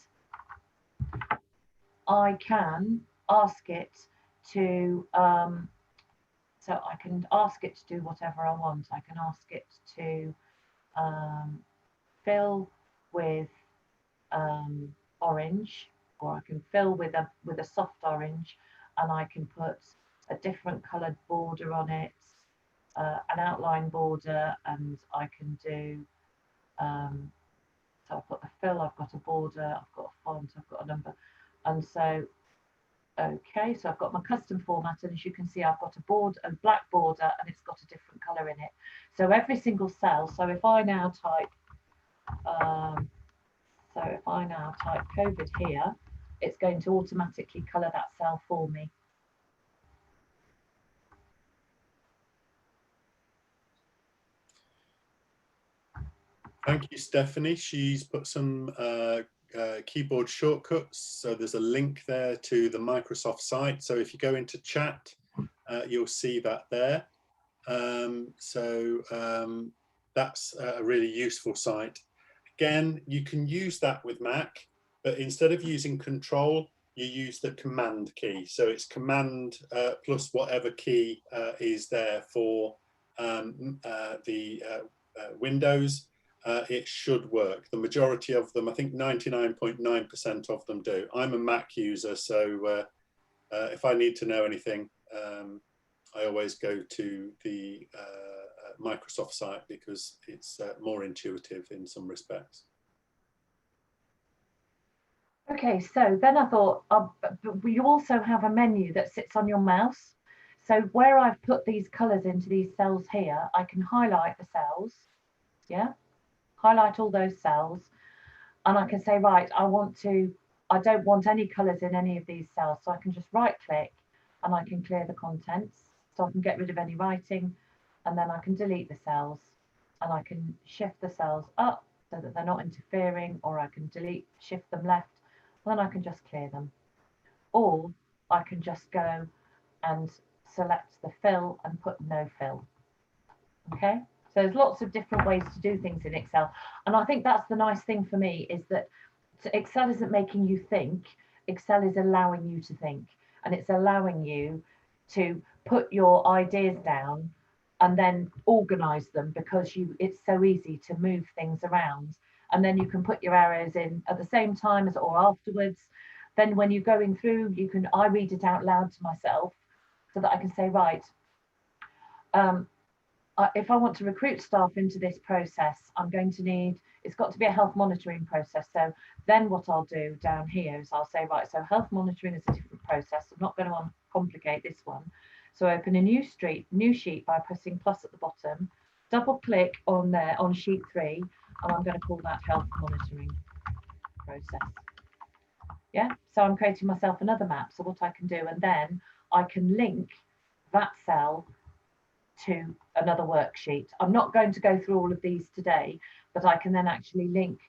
I can ask it to so I can ask it to do whatever I want. I can ask it to fill with orange, or I can fill with a soft orange, and I can put a different coloured border on it, an outline border, and I can do so I've got the fill, I've got a border, I've got a font, I've got a number, and so okay, so I've got my custom format, and as you can see, I've got a black border, and it's got a different colour in it. So every single cell. So if I now type COVID here, it's going to automatically colour that cell for me. Thank you, Stephanie. She's put some keyboard shortcuts. So there's a link there to the Microsoft site. So if you go into chat, you'll see that there. That's a really useful site. Again, you can use that with Mac. but instead of using control, you use the command key. So it's command plus whatever key is there for the Windows. It should work. The majority of them, I think 99.9% of them do. I'm a Mac user, so if I need to know anything, I always go to the Microsoft site because it's more intuitive in some respects. Okay, so then I thought, we also have a menu that sits on your mouse. So where I've put these colours into these cells here, I can highlight the cells, yeah? Highlight all those cells, and I can say, right, I don't want any colours in any of these cells, so I can just right click and I can clear the contents. So I can get rid of any writing, and then I can delete the cells, and I can shift the cells up so that they're not interfering, or I can shift them left, and then I can just clear them. Or I can just go and select the fill and put no fill. Okay, so there's lots of different ways to do things in Excel, and I think that's the nice thing for me, is that Excel isn't making you think, Excel is allowing you to think, and it's allowing you to put your ideas down and then organize them, because it's so easy to move things around, and then you can put your arrows in at the same time as or afterwards. Then when you're going through, I read it out loud to myself so that I can say, right, if I want to recruit staff into this process, I'm going to need, it's got to be a health monitoring process. So then what I'll do down here is I'll say, right, so health monitoring is a different process. I'm not going to complicate this one. So open a new sheet by pressing plus at the bottom, double click on there on sheet 3, and I'm going to call that health monitoring process. Yeah, so I'm creating myself another map. So what I can do, and then I can link that cell to another worksheet. I'm not going to go through all of these today, but I can then actually link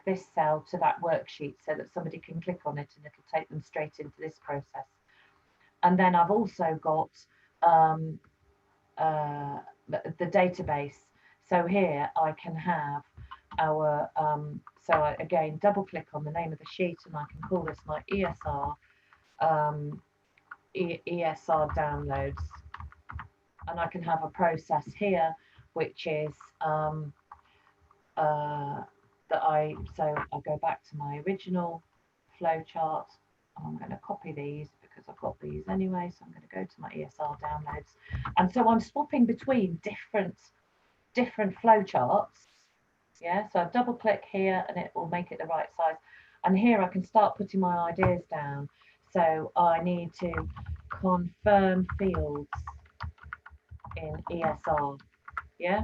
this cell to that worksheet so that somebody can click on it and it'll take them straight into this process. And then I've also got the database. So here I can have our, so I, again, double click on the name of the sheet, and I can call this my ESR, ESR downloads. And I can have a process here, which is so I'll go back to my original flow chart, and I'm going to copy these because I've got these anyway. So I'm going to go to my ESR downloads, and so I'm swapping between different flow charts. Yeah, so I double click here and it will make it the right size, and here I can start putting my ideas down. So I need to confirm fields in ESR, yeah,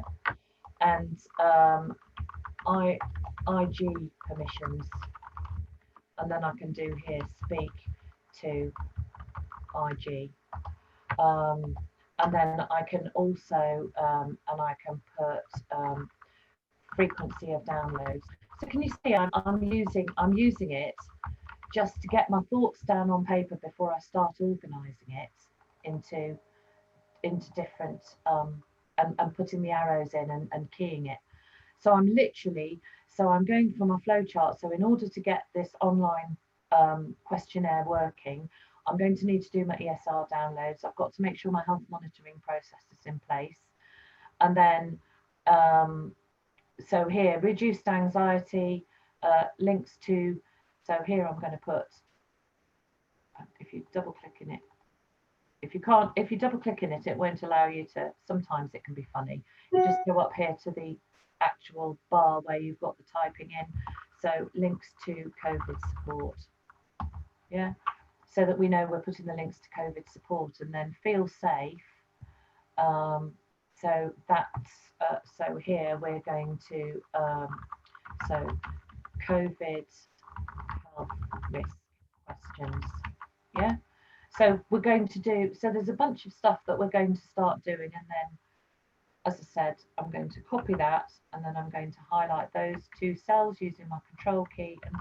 and IG permissions, and then I can do here speak to IG, and then I can also and I can put frequency of downloads. So can you see I'm using it just to get my thoughts down on paper before I start organizing it into different and putting the arrows in and keying it. So I'm going from my flow chart. So in order to get this online questionnaire working, I'm going to need to do my ESR downloads. I've got to make sure my health monitoring process is in place. And then, so here, reduced anxiety, links to, so here I'm going to put, if you double click in it, if you double click in it, it won't allow you to, sometimes it can be funny. You just go up here to the actual bar where you've got the typing in. So links to COVID support. Yeah, so that we know we're putting the links to COVID support, and then feel safe. So that's, so here we're going to, so COVID health risk questions. Yeah. So we're going to do, so there's a bunch of stuff that we're going to start doing, and then, as I said, I'm going to copy that, and then I'm going to highlight those 2 cells using my control key. And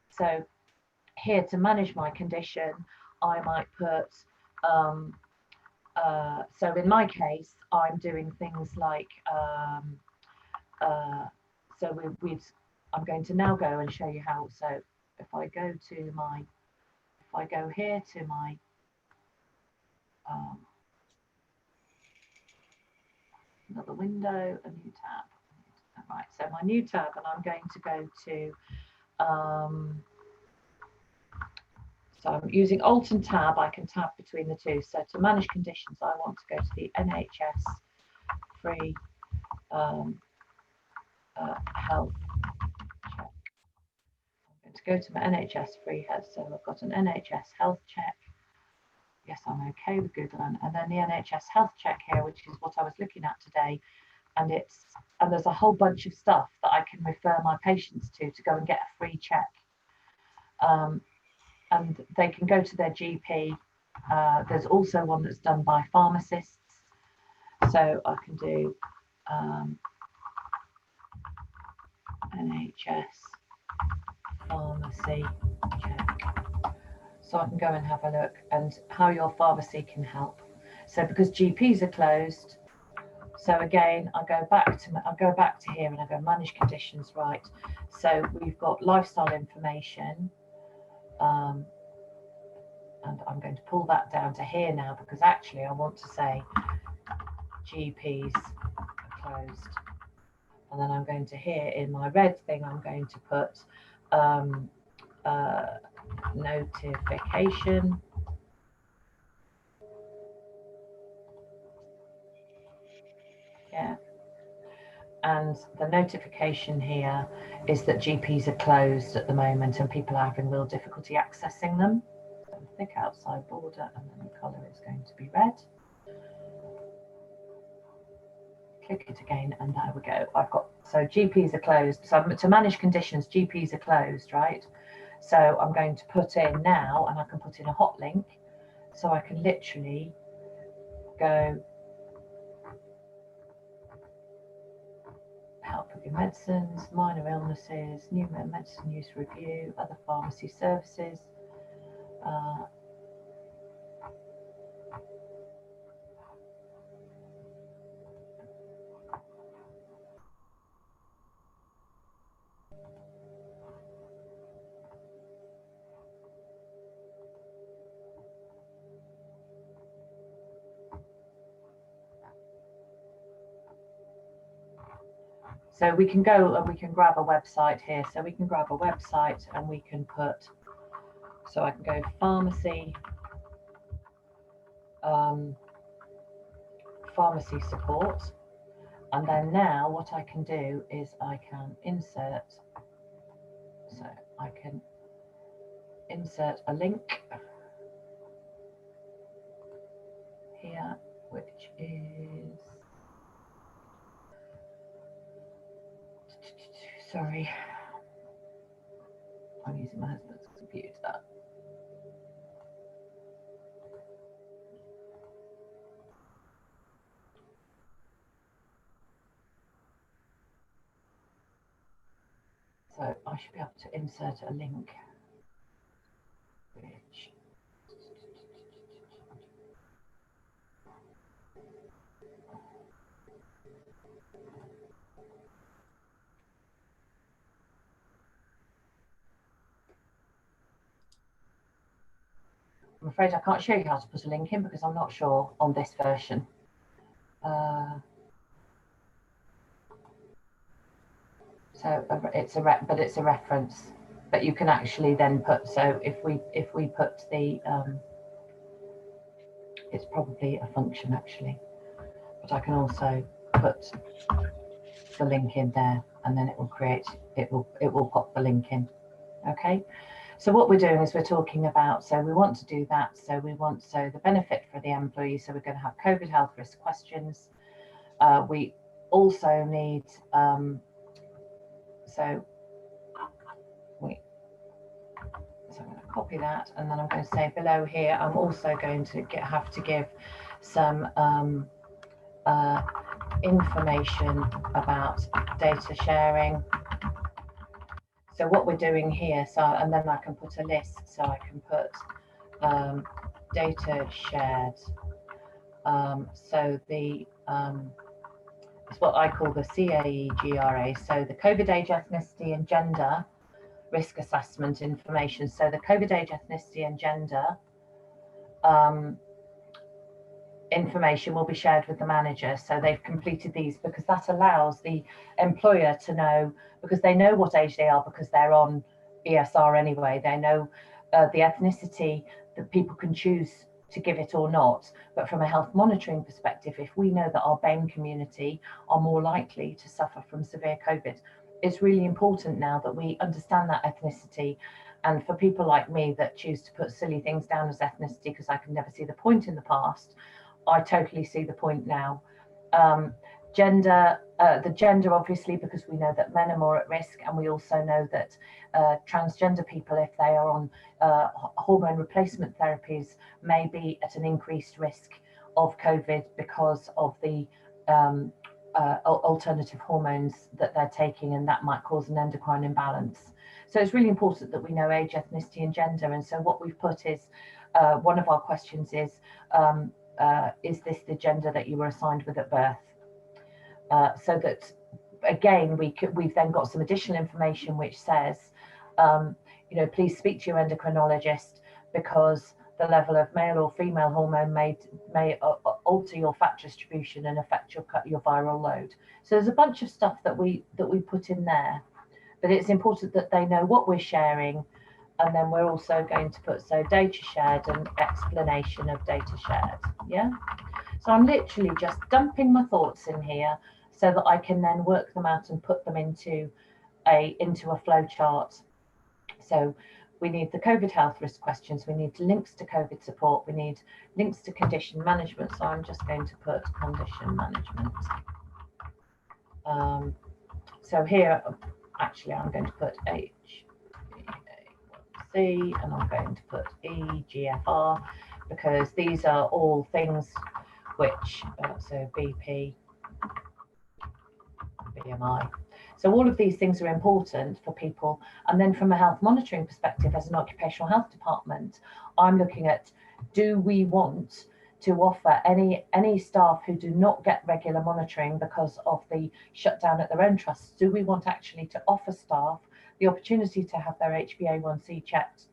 so here, to manage my condition, I might put, so in my case, I'm doing things like, so I'm going to now go and show you how. So if I go here to my another window, a new tab. Right, so my new tab, and I'm going to go to, so I'm using Alt and Tab. I can tab between the two. So to manage conditions, I want to go to the NHS free health check. I'm going to go to my NHS free health. So I've got an NHS health check. Yes, I'm okay with Google, and then the NHS health check here, which is what I was looking at today. And there's a whole bunch of stuff that I can refer my patients to go and get a free check. And they can go to their GP. There's also one that's done by pharmacists. So I can do NHS pharmacy check. So I can go and have a look and how your pharmacy can help. So because GPs are closed, so again, I go back to here and I go manage conditions, right? So we've got lifestyle information, and I'm going to pull that down to here now because actually I want to say GPs are closed. And then I'm going to here in my red thing, I'm going to put notification. Yeah. And the notification here is that GPs are closed at the moment and people are having real difficulty accessing them. So thick outside border, and then the colour is going to be red. Click it again, and there we go. I've got, so GPs are closed. So to manage conditions, GPs are closed, right? So I'm going to put in now, and I can put in a hot link. So I can literally go help with your medicines, minor illnesses, new medicine use review, other pharmacy services. So we can go and we can grab a website here. So we can grab a website and we can put, so I can go pharmacy, pharmacy support. And then now what I can do is I can insert, so I can insert a link here, which is, sorry, I'm using my husband's computer. So I should be able to insert a link, which I'm afraid I can't show you how to put a link in because I'm not sure on this version. So it's a reference, but you can actually then put, so if we put the it's probably a function actually, but I can also put the link in there and then it will create, it will pop the link in. Okay, so what we're doing is we're talking about, so we want to do that, so the benefit for the employee, so we're going to have COVID health risk questions. We also need so I'm going to copy that, and then I'm going to say below here, I'm also going to have to give some information about data sharing. So what we're doing here, so, and then I can put a list, so I can put data shared. So the It's what I call the CAEGRA, so the COVID age, ethnicity and gender risk assessment information. So the COVID age, ethnicity and gender information will be shared with the manager. So they've completed these because that allows the employer to know, because they know what age they are because they're on ESR anyway. They know the ethnicity that people can choose to give it or not. But from a health monitoring perspective, if we know that our BAME community are more likely to suffer from severe COVID, it's really important now that we understand that ethnicity. And for people like me that choose to put silly things down as ethnicity because I could never see the point in the past, I totally see the point now. Gender, the gender obviously, because we know that men are more at risk, and we also know that transgender people, if they are on hormone replacement therapies, may be at an increased risk of COVID because of the alternative hormones that they're taking, and that might cause an endocrine imbalance. So it's really important that we know age, ethnicity and gender. And so what we've put is, one of our questions is this the gender that you were assigned with at birth? So that, again, we've then got some additional information which says, please speak to your endocrinologist because the level of male or female hormone may alter your fat distribution and affect your viral load. So there's a bunch of stuff that we put in there, but it's important that they know what we're sharing. And then we're also going to put, so data shared and explanation of data shared. Yeah. So I'm literally just dumping my thoughts in here so that I can then work them out and put them into a flow chart. So we need the COVID health risk questions. We need links to COVID support. We need links to condition management. So I'm just going to put condition management. So here, actually, I'm going to put and I'm going to put EGFR because these are all things which, so BP, BMI. So all of these things are important for people. And then from a health monitoring perspective, as an occupational health department, I'm looking at, do we want to offer any staff who do not get regular monitoring because of the shutdown at their own trusts, do we want actually to offer staff the opportunity to have their HbA1c checked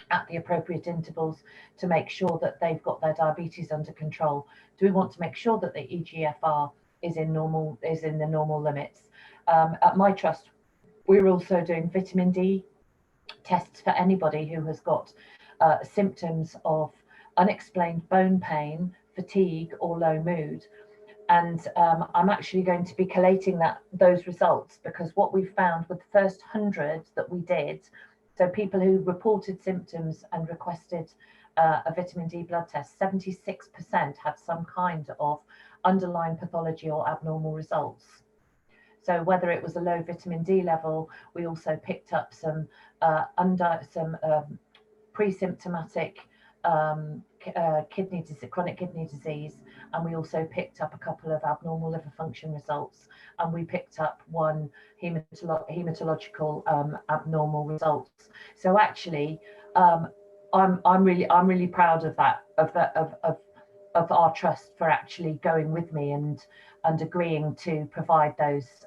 at the appropriate intervals to make sure that they've got their diabetes under control? Do we want to make sure that the EGFR is in the normal limits? At my trust, we're also doing vitamin D tests for anybody who has got symptoms of unexplained bone pain, fatigue, or low mood. And I'm actually going to be collating those results, because what we found with the first 100 that we did, so people who reported symptoms and requested a vitamin D blood test, 76% had some kind of underlying pathology or abnormal results. So whether it was a low vitamin D level, we also picked up some pre-symptomatic chronic kidney disease, and we also picked up a couple of abnormal liver function results, and we picked up one hematological abnormal results. So actually, I'm really proud of that, of our trust for actually going with me and agreeing to provide those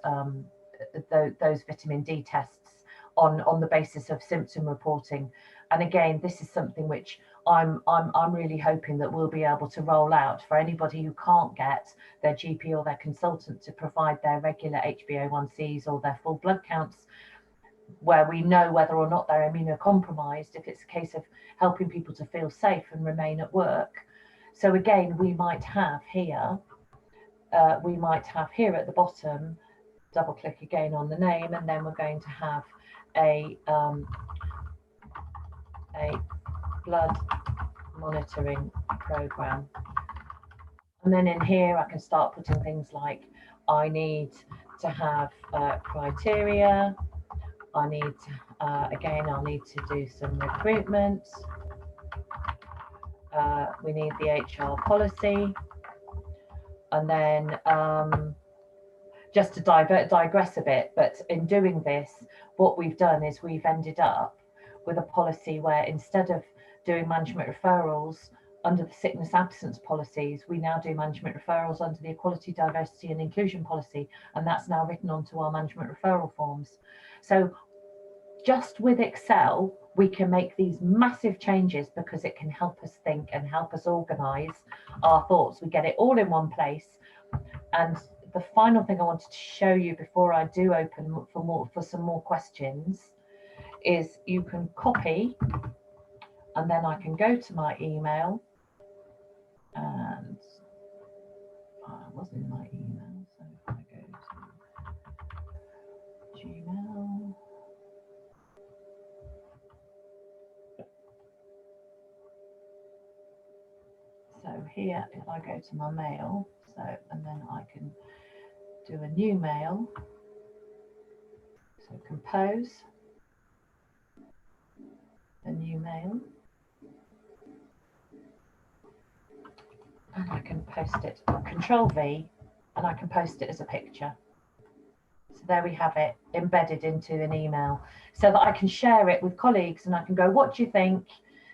vitamin D tests on the basis of symptom reporting. And again, this is something which I'm really hoping that we'll be able to roll out for anybody who can't get their GP or their consultant to provide their regular HbA1cs or their full blood counts, where we know whether or not they're immunocompromised, if it's a case of helping people to feel safe and remain at work. So again, we might have here at the bottom, double click again on the name, and then we're going to have a blood monitoring program. And then in here, I can start putting things like, I need to have criteria. I need to, again, I'll need to do some recruitment. We need the HR policy. And then just to digress a bit, but in doing this, what we've done is we've ended up with a policy where instead of doing management referrals, under the sickness absence policies, we now do management referrals under the equality, diversity and inclusion policy, and that's now written onto our management referral forms. So just with Excel, we can make these massive changes because it can help us think and help us organise our thoughts. We get it all in one place. And the final thing I wanted to show you before I do open for some more questions is you can copy, and then I can go to my email, and I was in my email, so if I go to Gmail, so here if I go to my mail, so and then I can do a new mail, so compose a new mail, and I can post it, Control V, and I can post it as a picture. So there we have it embedded into an email so that I can share it with colleagues and I can go, what do you think?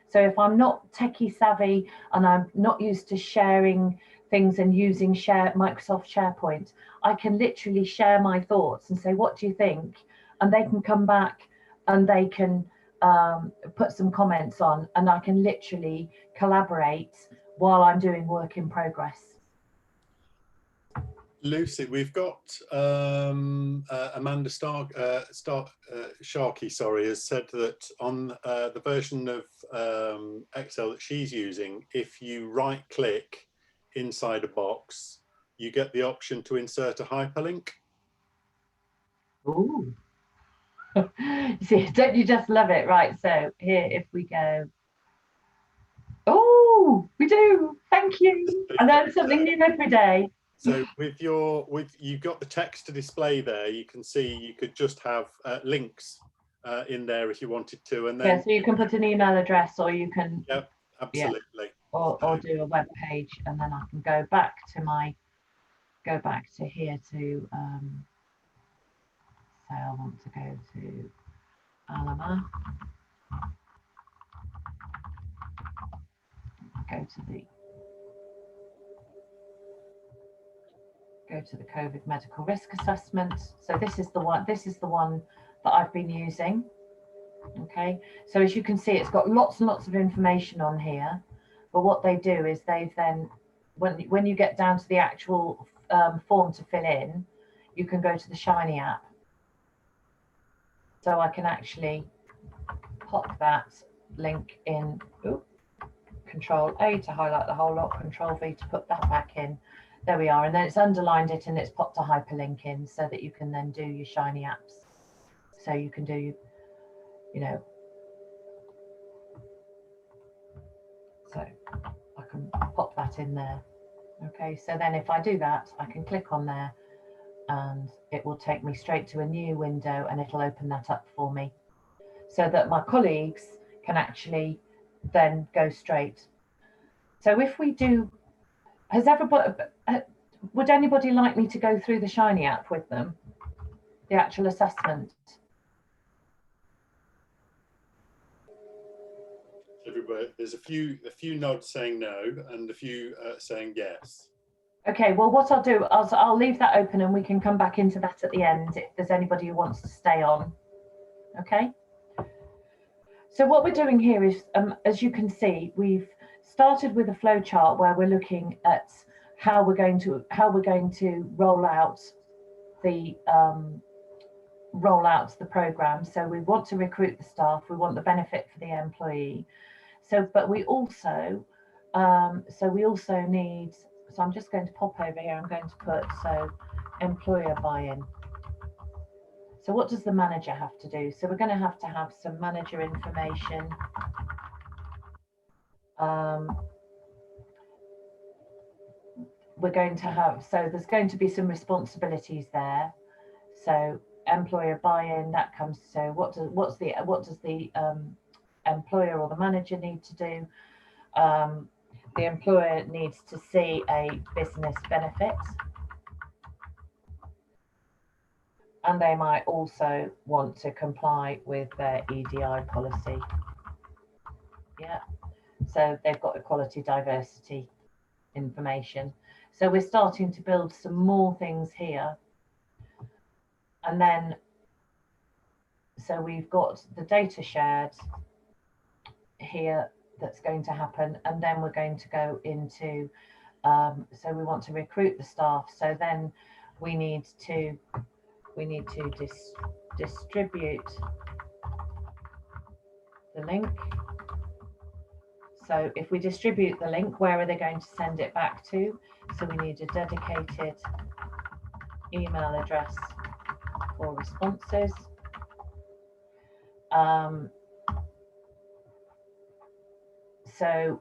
So if I'm not techie savvy and I'm not used to sharing things and using Microsoft SharePoint, I can literally share my thoughts and say, what do you think? And they can come back and they can put some comments on, and I can literally collaborate while I'm doing work in progress. Lucy, we've got Amanda Sharkey, sorry, has said that on the version of Excel that she's using, if you right click inside a box, you get the option to insert a hyperlink. Ooh. See, don't you just love it? Right, so here if we go, oh, we do, thank you. I learn something new every day. So you've got the text to display there, you can see you could just have links in there if you wanted to, and then yeah, so you can put an email address, or you can absolutely, or do a web page, and then I can go back to here to say I want to go to Alama. Go to the COVID medical risk assessment. So this is the one that I've been using. Okay, so as you can see, it's got lots and lots of information on here, but what they do is they've then, when you get down to the actual form to fill in, you can go to the Shiny app. So I can actually pop that link in. Ooh, Control A to highlight the whole lot, Control V to put that back in. There we are, and then it's underlined it and it's popped a hyperlink in so that you can then do your Shiny apps. So you can do, so I can pop that in there. Okay, so then if I do that, I can click on there and it will take me straight to a new window and it'll open that up for me so that my colleagues can actually then go straight. So if we do, would anybody like me to go through the Shiny app with them, the actual assessment? Everybody, there's a few nods saying no and a few saying yes. Okay, well, what I'll do, I'll leave that open and we can come back into that at the end if there's anybody who wants to stay on. Okay. So what we're doing here is, as you can see, we've started with a flow chart where we're looking at how we're going to roll out the program. So we want to recruit the staff, we want the benefit for the employee. So, but we also need. So I'm just going to pop over here. I'm going to put employer buy-in. So what does the manager have to do? So we're going to have some manager information. We're going to have, so there's going to be some responsibilities there. So employer buy-in, that comes, so what does the employer or the manager need to do? The employer needs to see a business benefit. And they might also want to comply with their EDI policy. Yeah. So they've got equality, diversity information. So we're starting to build some more things here. And then, so we've got the data shared here that's going to happen. And then we're going to go into, so we want to recruit the staff. So then we need to distribute the link. So if we distribute the link, where are they going to send it back to? So we need a dedicated email address for responses. So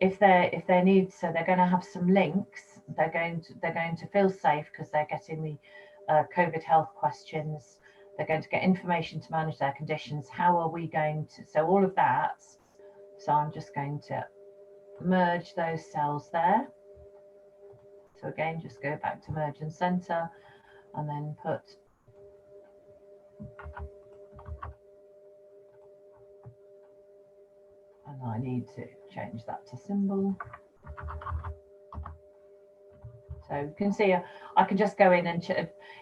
if they need, so they're going to have some links. They're going to feel safe because they're getting the COVID health questions. They're going to get information to manage their conditions. How are we going to, so all of that. So I'm just going to merge those cells there. So again, just go back to merge and center and then put and I need to change that to symbol. So you can see I can just go in and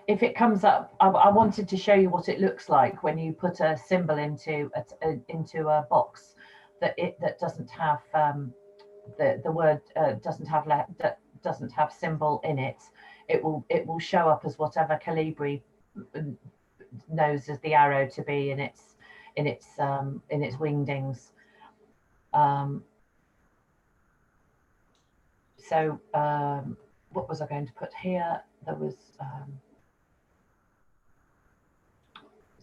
if it comes up, I wanted to show you what it looks like when you put a symbol into a box that doesn't have the word doesn't have symbol in it. It will show up as whatever Calibri knows as the arrow to be in its wingdings. What was I going to put here? There was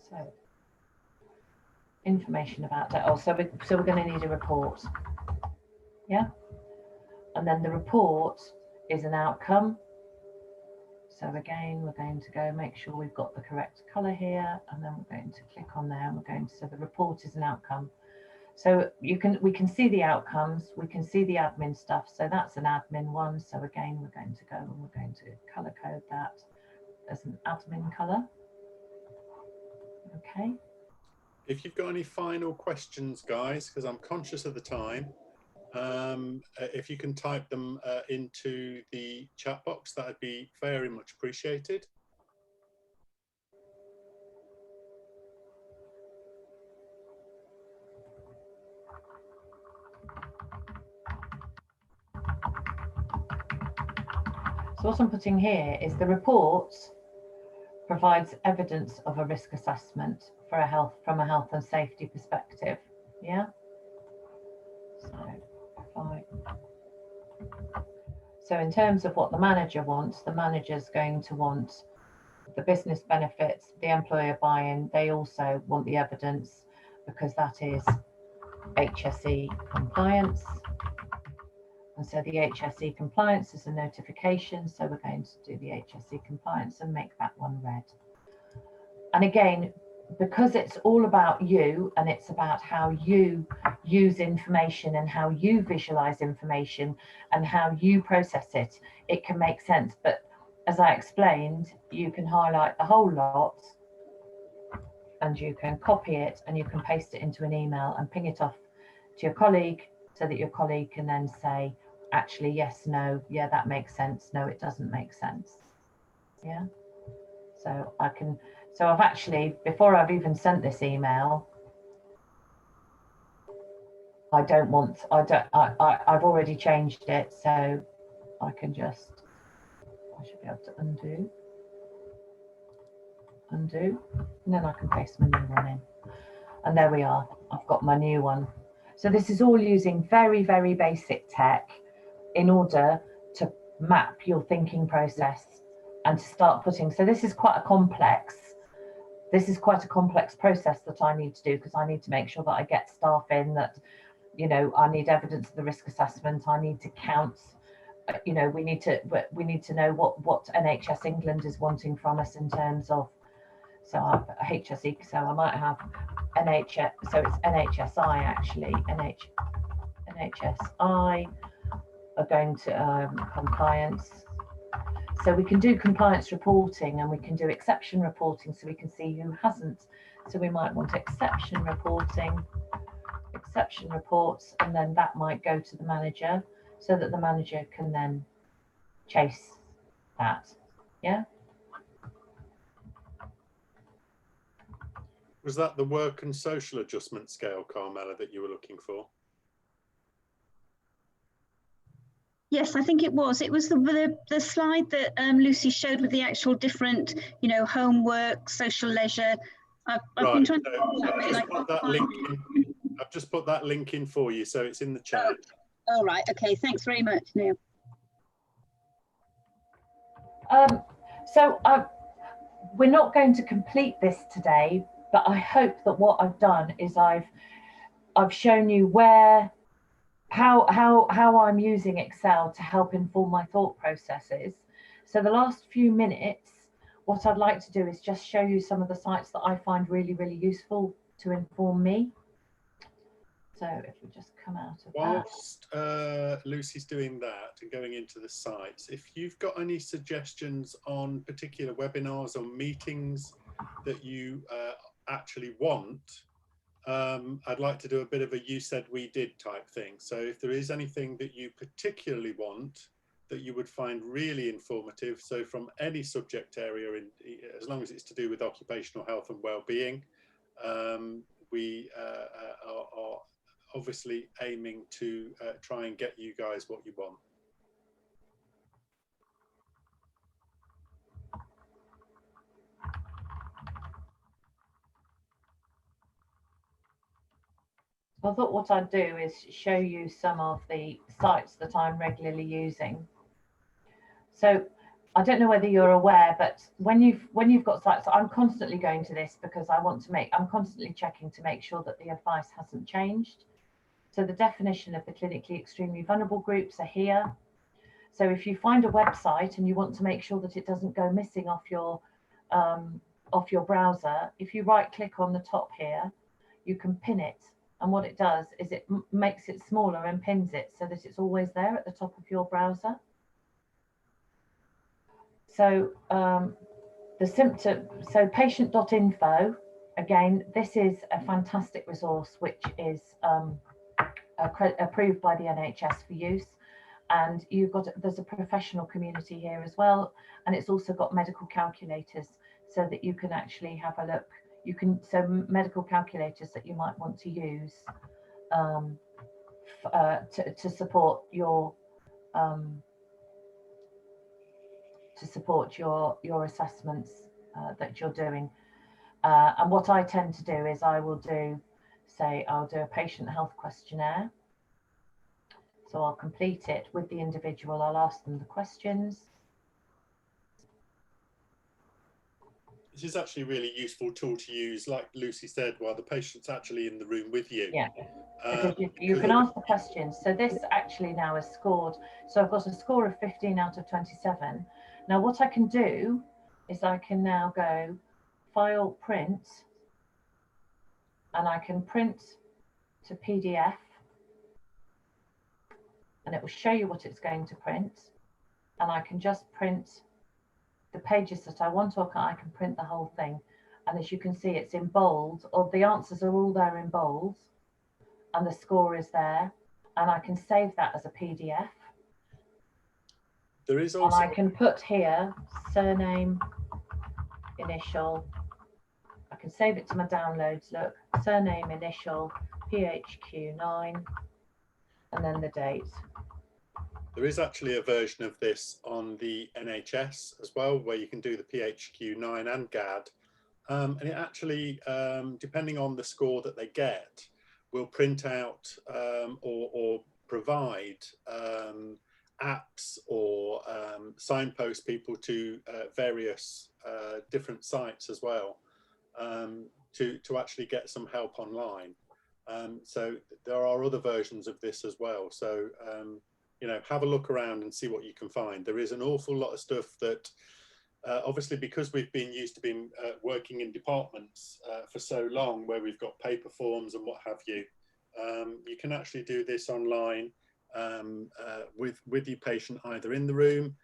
so information about that. Oh, so we're going to need a report. Yeah, and then the report is an outcome. So again, we're going to go make sure we've got the correct color here, and then we're going to click on there, and we're going to, so the report is an outcome. So we can see the outcomes, we can see the admin stuff. So that's an admin one. So again, we're going to go and we're going to color code that as an admin color. Okay. If you've got any final questions, guys, because I'm conscious of the time, if you can type them into the chat box, that would be very much appreciated. So what I'm putting here is the report provides evidence of a risk assessment for from a health and safety perspective. Yeah. So in terms of what the manager wants, the manager's going to want the business benefits, the employer buy-in. They also want the evidence because that is HSE compliance. And so the HSE compliance is a notification. So we're going to do the HSE compliance and make that one red. And again, because it's all about you and it's about how you use information and how you visualize information and how you process it, it can make sense. But as I explained, you can highlight the whole lot and you can copy it and you can paste it into an email and ping it off to your colleague so that your colleague can then say, actually, yes, no, yeah, that makes sense. No, it doesn't make sense. Yeah. So I've actually, before I've even sent this email, I've already changed it. So I can just, I should be able to undo, and then I can paste my new one in. And there we are, I've got my new one. So this is all using very, very basic tech in order to map your thinking process and to start putting, so this is quite a complex process that I need to do because I need to make sure that I get staff in, that, you know, I need evidence of the risk assessment, I need to count, you know, we need to know what NHS England is wanting from us in terms of, so I've HSE, so I might have NHS, so it's NHSI actually, NHSI are going to compliance. So we can do compliance reporting and we can do exception reporting so we can see who hasn't. So we might want exception reporting. reception reports, and then that might go to the manager so that the manager can then chase that. Yeah. Was that the work and social adjustment scale, Carmela, that you were looking for? Yes, I think it was. It was the slide that Lucy showed with the actual different, you know, homework, social leisure. I've been trying to I've just put that link in for you, so it's in the chat. Oh, all right. Okay. Thanks very much, Neil. So we're not going to complete this today, but I hope that what I've done is I've shown you how I'm using Excel to help inform my thought processes. So the last few minutes, what I'd like to do is just show you some of the sites that I find really, really useful to inform me. So if we just come out of whilst Lucy's doing that and going into the sites, if you've got any suggestions on particular webinars or meetings that you actually want, I'd like to do a bit of a you said we did type thing. So if there is anything that you particularly want that you would find really informative, so from any subject area, as long as it's to do with occupational health and well-being, we are obviously aiming to try and get you guys what you want. I thought what I'd do is show you some of the sites that I'm regularly using. So I don't know whether you're aware, but when you've got sites, I'm constantly going to this because I'm constantly checking to make sure that the advice hasn't changed. So the definition of the clinically extremely vulnerable groups are here. So if you find a website and you want to make sure that it doesn't go missing off your browser, if you right click on the top here, you can pin it. And what it does is it makes it smaller and pins it so that it's always there at the top of your browser. So patient.info, again, this is a fantastic resource which is approved by the NHS for use, and there's a professional community here as well, and it's also got medical calculators so that you can actually have a look. Medical calculators that you might want to use to support your assessments that you're doing. And what I tend to do is I'll do a patient health questionnaire. So I'll complete it with the individual. I'll ask them the questions. This is actually a really useful tool to use, like Lucy said, while the patient's actually in the room with you. Yeah, because you can ask the questions. So this actually now is scored. So I've got a score of 15 out of 27. Now what I can do is I can now go File, Print, and I can print to PDF, and it will show you what it's going to print. And I can just print the pages that I want, or I can print the whole thing. And as you can see, it's in bold, or the answers are all there in bold, and the score is there. And I can save that as a PDF. There is also, and I can put here surname, initial. I can save it to my downloads. Look, surname, initial, PHQ9, and then the date. There is actually a version of this on the NHS as well, where you can do the PHQ9 and GAD. And it actually, depending on the score that they get, will print out or provide apps or signpost people to various different sites as well, to actually get some help online. So there are other versions of this as well. So you know, have a look around and see what you can find. There is an awful lot of stuff that obviously, because we've been used to being working in departments for so long, where we've got paper forms and what have you, you can actually do this online with your patient either in the room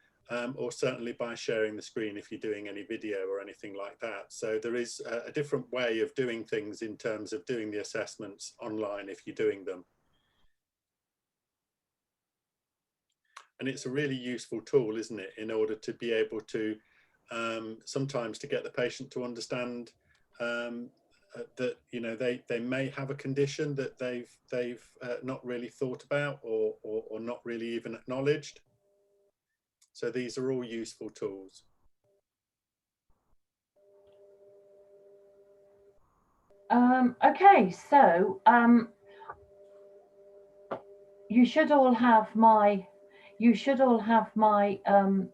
or certainly by sharing the screen if you're doing any video or anything like that. So there is a different way of doing things in terms of doing the assessments online if you're doing them. And it's a really useful tool, isn't it, in order to be able to sometimes to get the patient to understand that, you know, they may have a condition that they've not really thought about or not really even acknowledged. So these are all useful tools. Okay, so you should all have my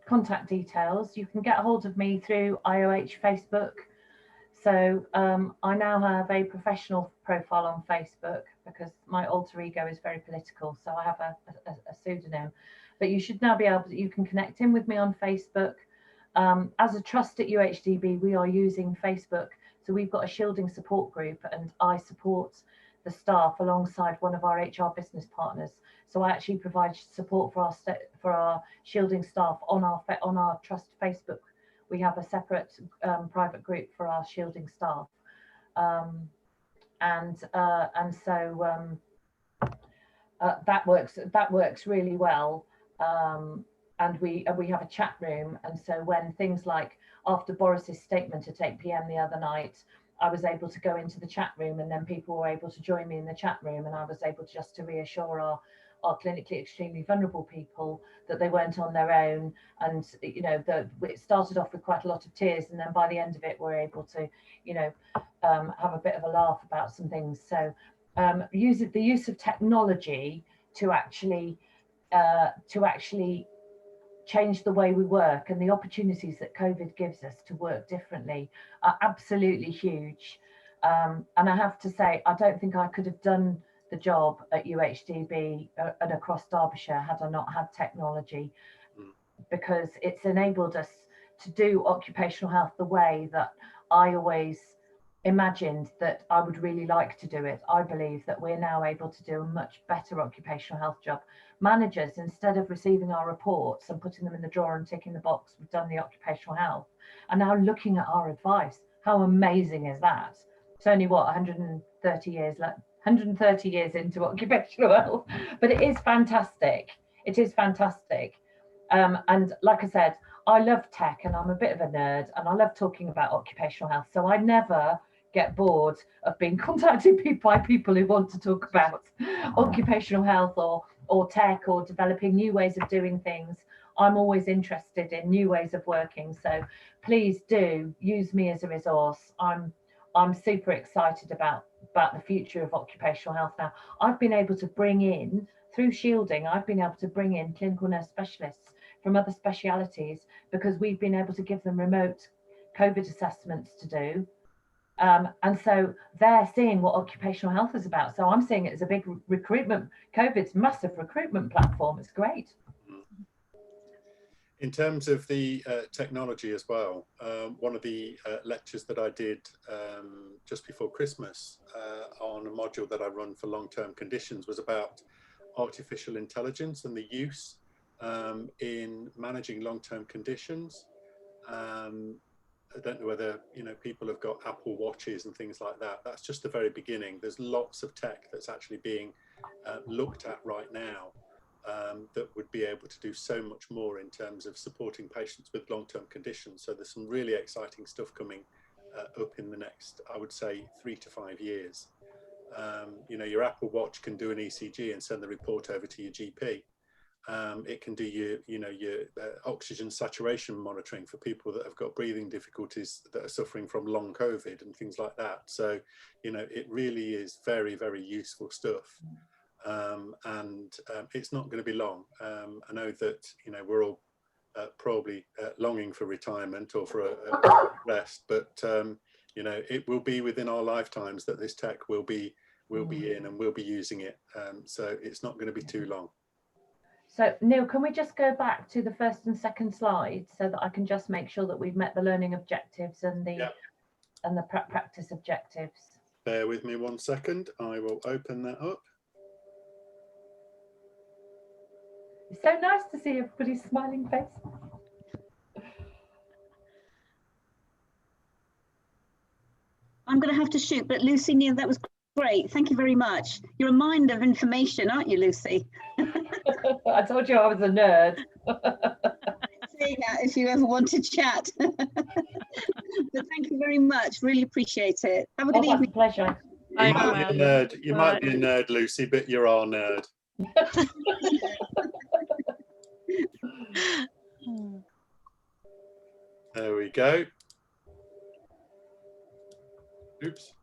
contact details. You can get hold of me through IOH Facebook. So I now have a professional profile on Facebook because my alter ego is very political. So I have a pseudonym, but you should now be able to, you can connect in with me on Facebook. As a trust at UHDB, we are using Facebook. So we've got a shielding support group and I support the staff alongside one of our HR business partners. So I actually provide support for our shielding staff on our trust Facebook. We have a separate private group for our shielding staff, and so that works really well. And we have a chat room, and so when things like after Boris's statement at 8 p.m. the other night, I was able to go into the chat room, and then people were able to join me in the chat room, and I was able just to reassure our clinically extremely vulnerable people that they weren't on their own. And you know, it started off with quite a lot of tears, and then by the end of it we're able to, you know, have a bit of a laugh about some things. So the use of technology to actually change the way we work and the opportunities that COVID gives us to work differently are absolutely huge. And I have to say, I don't think I could have done the job at UHDB and across Derbyshire had I not had technology, because it's enabled us to do occupational health the way that I always imagined that I would really like to do it. I believe that we're now able to do a much better occupational health job. Managers, instead of receiving our reports and putting them in the drawer and ticking the box, we've done the occupational health, are now looking at our advice. How amazing is that? It's only what, 130 years left. 130 years into occupational health, but it is fantastic. It is fantastic. And like I said, I love tech and I'm a bit of a nerd and I love talking about occupational health. So I never get bored of being contacted by people who want to talk about occupational health or tech or developing new ways of doing things. I'm always interested in new ways of working. So please do use me as a resource. I'm super excited about the future of occupational health now. I've been able to bring in, through shielding, I've been able to bring in clinical nurse specialists from other specialities because we've been able to give them remote COVID assessments to do. And so they're seeing what occupational health is about. So I'm seeing it as a big recruitment, COVID's massive recruitment platform. It's great. In terms of the technology as well, one of the lectures that I did just before Christmas on a module that I run for long-term conditions was about artificial intelligence and the use in managing long-term conditions. I don't know whether people have got Apple Watches and things like that. That's just the very beginning. There's lots of tech that's actually being looked at right now that would be able to do so much more in terms of supporting patients with long-term conditions. So there's some really exciting stuff coming up in the next, I would say, 3 to 5 years. Your Apple Watch can do an ECG and send the report over to your GP. It can do your oxygen saturation monitoring for people that have got breathing difficulties that are suffering from long COVID and things like that. So, it really is very, very useful stuff. And it's not going to be long. I know that, we're all probably longing for retirement or for a rest, but, it will be within our lifetimes that this tech will be in and we'll be using it. So it's not going to be too long. So Neil, can we just go back to the first and second slide so that I can just make sure that we've met the learning objectives and the and the practice objectives? Bear with me 1 second. I will open that up. It's so nice to see everybody's smiling face. going to have to shoot, but Lucy, Neil, that was great. Thank you very much. You're a mind of information, aren't you, Lucy? I told you I was a nerd. Say that if you ever want to chat. But thank you very much. Really appreciate it. Have a good evening. Pleasure. You might be a nerd. You might be a nerd, Lucy, but you're our nerd. There we go. Oops.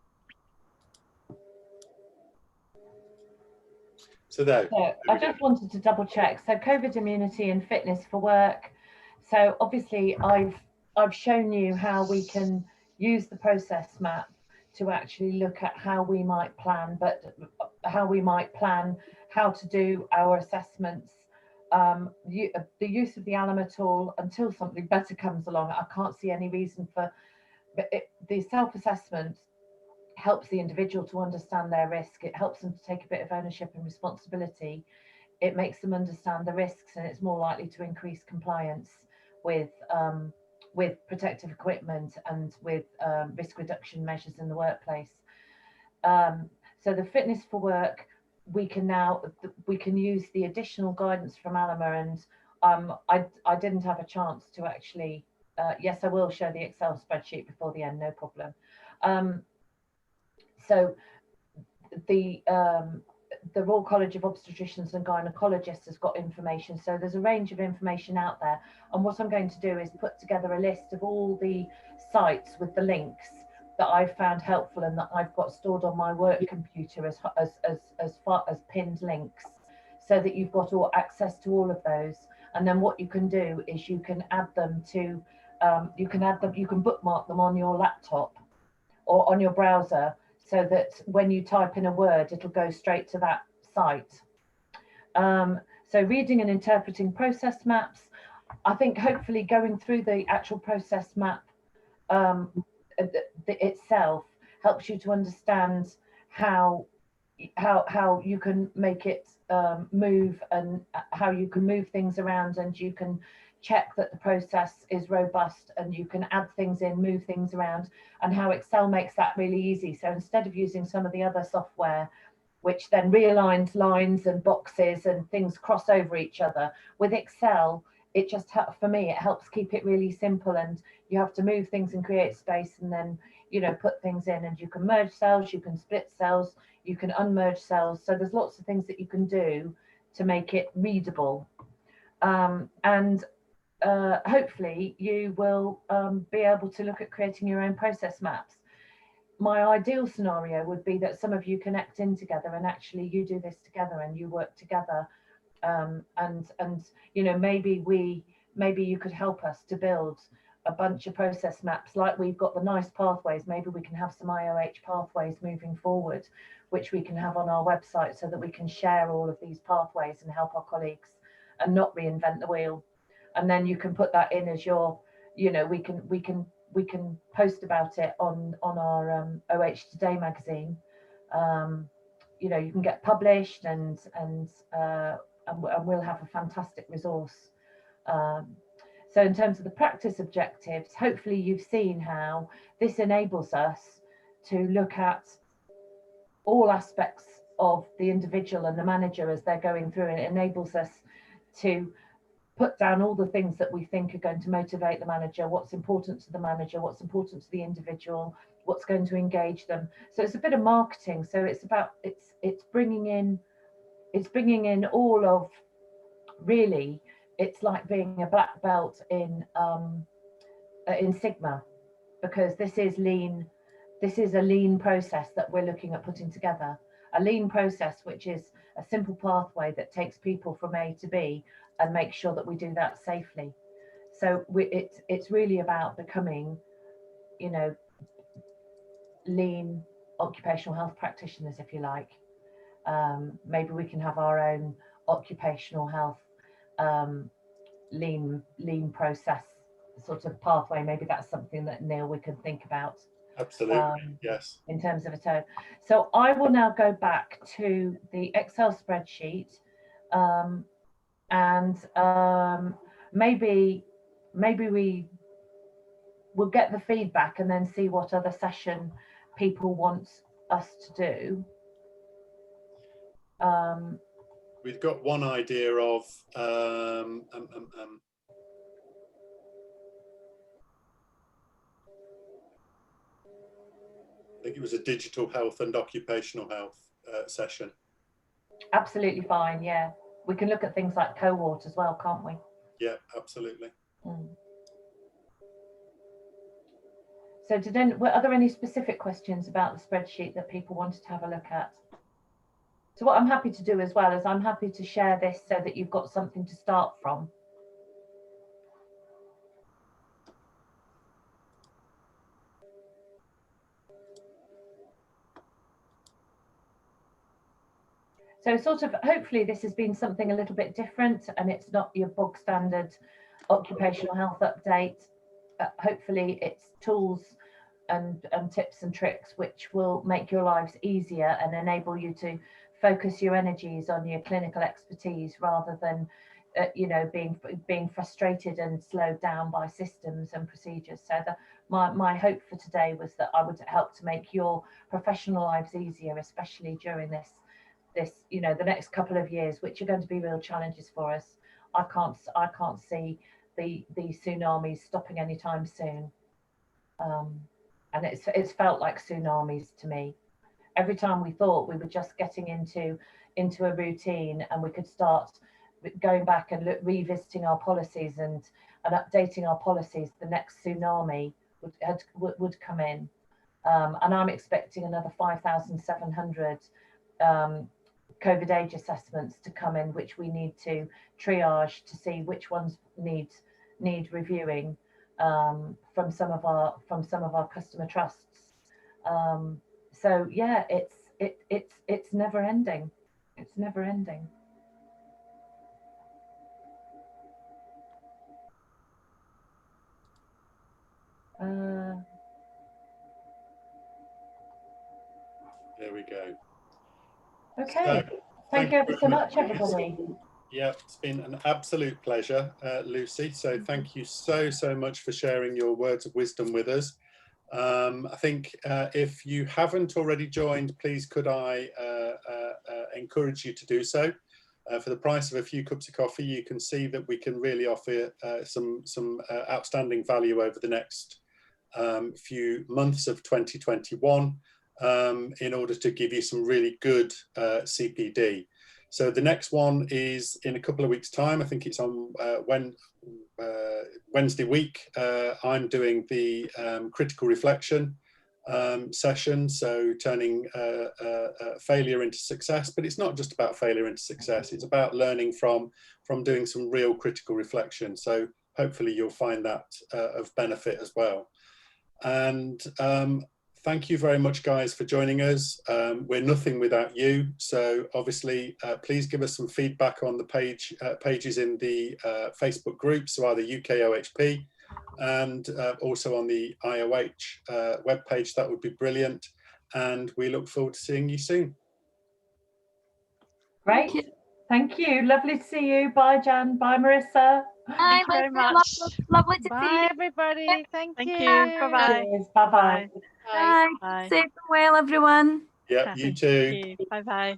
So there. So I just wanted to double check. So COVID immunity and fitness for work. So obviously I've shown you how we can use the process map to actually look at how we might plan, how to do our assessments. The use of the ALAMA tool until something better comes along. I can't see any reason for, but the self-assessment helps the individual to understand their risk. It helps them to take a bit of ownership and responsibility. It makes them understand the risks, and it's more likely to increase compliance with protective equipment and with risk reduction measures in the workplace. So the fitness for work, we can use the additional guidance from ALAMA, and I didn't have a chance to actually. Yes, I will show the Excel spreadsheet before the end, no problem. So the Royal College of Obstetricians and Gynecologists has got information. So there's a range of information out there. And what I'm going to do is put together a list of all the sites with the links that I've found helpful and that I've got stored on my work computer as far as pinned links, so that you've got all access to all of those. And then what you can do is you can add them to, you can bookmark them on your laptop or on your browser, so that when you type in a word, it'll go straight to that site. So reading and interpreting process maps. I think hopefully going through the actual process map itself helps you to understand how you can make it move, and how you can move things around, and you can check that the process is robust, and you can add things in, move things around, and how Excel makes that really easy. So instead of using some of the other software, which then realigns lines and boxes and things cross over each other, with Excel, it just, for me, it helps keep it really simple, and you have to move things and create space, and then, you know, put things in, and you can merge cells, you can split cells, you can unmerge cells. So there's lots of things that you can do to make it readable. And hopefully you will be able to look at creating your own process maps. My ideal scenario would be that some of you connect in together, and actually you do this together and you work together, and you know, maybe you could help us to build a bunch of process maps. Like we've got the nice pathways, maybe we can have some IOH pathways moving forward, which we can have on our website, so that we can share all of these pathways and help our colleagues and not reinvent the wheel. And then you can put that in as your, you know, we can post about it on our OH Today magazine. You know, you can get published, and we'll have a fantastic resource. So in terms of the practice objectives, hopefully you've seen how this enables us to look at all aspects of the individual and the manager as they're going through, and it enables us to put down all the things that we think are going to motivate the manager, what's important to the manager, what's important to the individual, what's going to engage them. So it's a bit of marketing. So it's about, it's bringing in all of, really, it's like being a black belt in Sigma, because this is lean. This is a lean process that we're looking at putting together. A lean process, which is a simple pathway that takes people from A to B, and make sure that we do that safely. So it's really about becoming, you know, lean occupational health practitioners, if you like. Maybe we can have our own occupational health lean process sort of pathway. Maybe that's something that, Neil, we can think about. Absolutely, yes. In terms of a tone. So I will now go back to the Excel spreadsheet, and maybe we will get the feedback and then see what other session people want us to do. We've got one idea of I think it was a digital health and occupational health session. Absolutely fine, yeah. We can look at things like cohort as well, can't we? Yeah, absolutely. So are there any specific questions about the spreadsheet that people wanted to have a look at? So what I'm happy to do as well is I'm happy to share this so that you've got something to start from. So sort of, hopefully this has been something a little bit different, and it's not your bog standard occupational health update. Hopefully it's tools and tips and tricks which will make your lives easier and enable you to focus your energies on your clinical expertise rather than you know, being frustrated and slowed down by systems and procedures. So my hope for today was that I would help to make your professional lives easier, especially during this you know, the next couple of years, which are going to be real challenges for us. I can't see the tsunamis stopping anytime soon. And it's felt like tsunamis to me. Every time we thought we were just getting into a routine and we could start going back and revisiting our policies and updating our policies, the next tsunami would come in. And I'm expecting another 5,700 COVID age assessments to come in, which we need to triage to see which ones need reviewing from some of our customer trusts. So yeah, it's never ending. It's never ending. There we go. Okay. So, thank you ever so much, everybody. Yeah, it's been an absolute pleasure, Lucy. So thank you so much for sharing your words of wisdom with us. I think if you haven't already joined, please could I encourage you to do so. For the price of a few cups of coffee, you can see that we can really offer some outstanding value over the next few months of 2021 in order to give you some really good CPD. So the next one is in a couple of weeks' time. I think it's on Wednesday week. I'm doing the critical reflection session, so turning failure into success. But it's not just about failure into success. It's about learning from doing some real critical reflection. So hopefully you'll find that of benefit as well. And thank you very much, guys, for joining us. We're nothing without you. So obviously, please give us some feedback on the pages in the Facebook group, so either UK OHP and also on the IOH webpage. That would be brilliant. And we look forward to seeing you soon. Great. Thank you. Lovely to see you. Bye, Jan. Bye, Marissa. Thank you very much. Lovely to see Bye, you. everybody. Thank you. Bye-bye. Bye-bye. Bye. Safe and well, everyone. Yeah, you too. Bye-bye.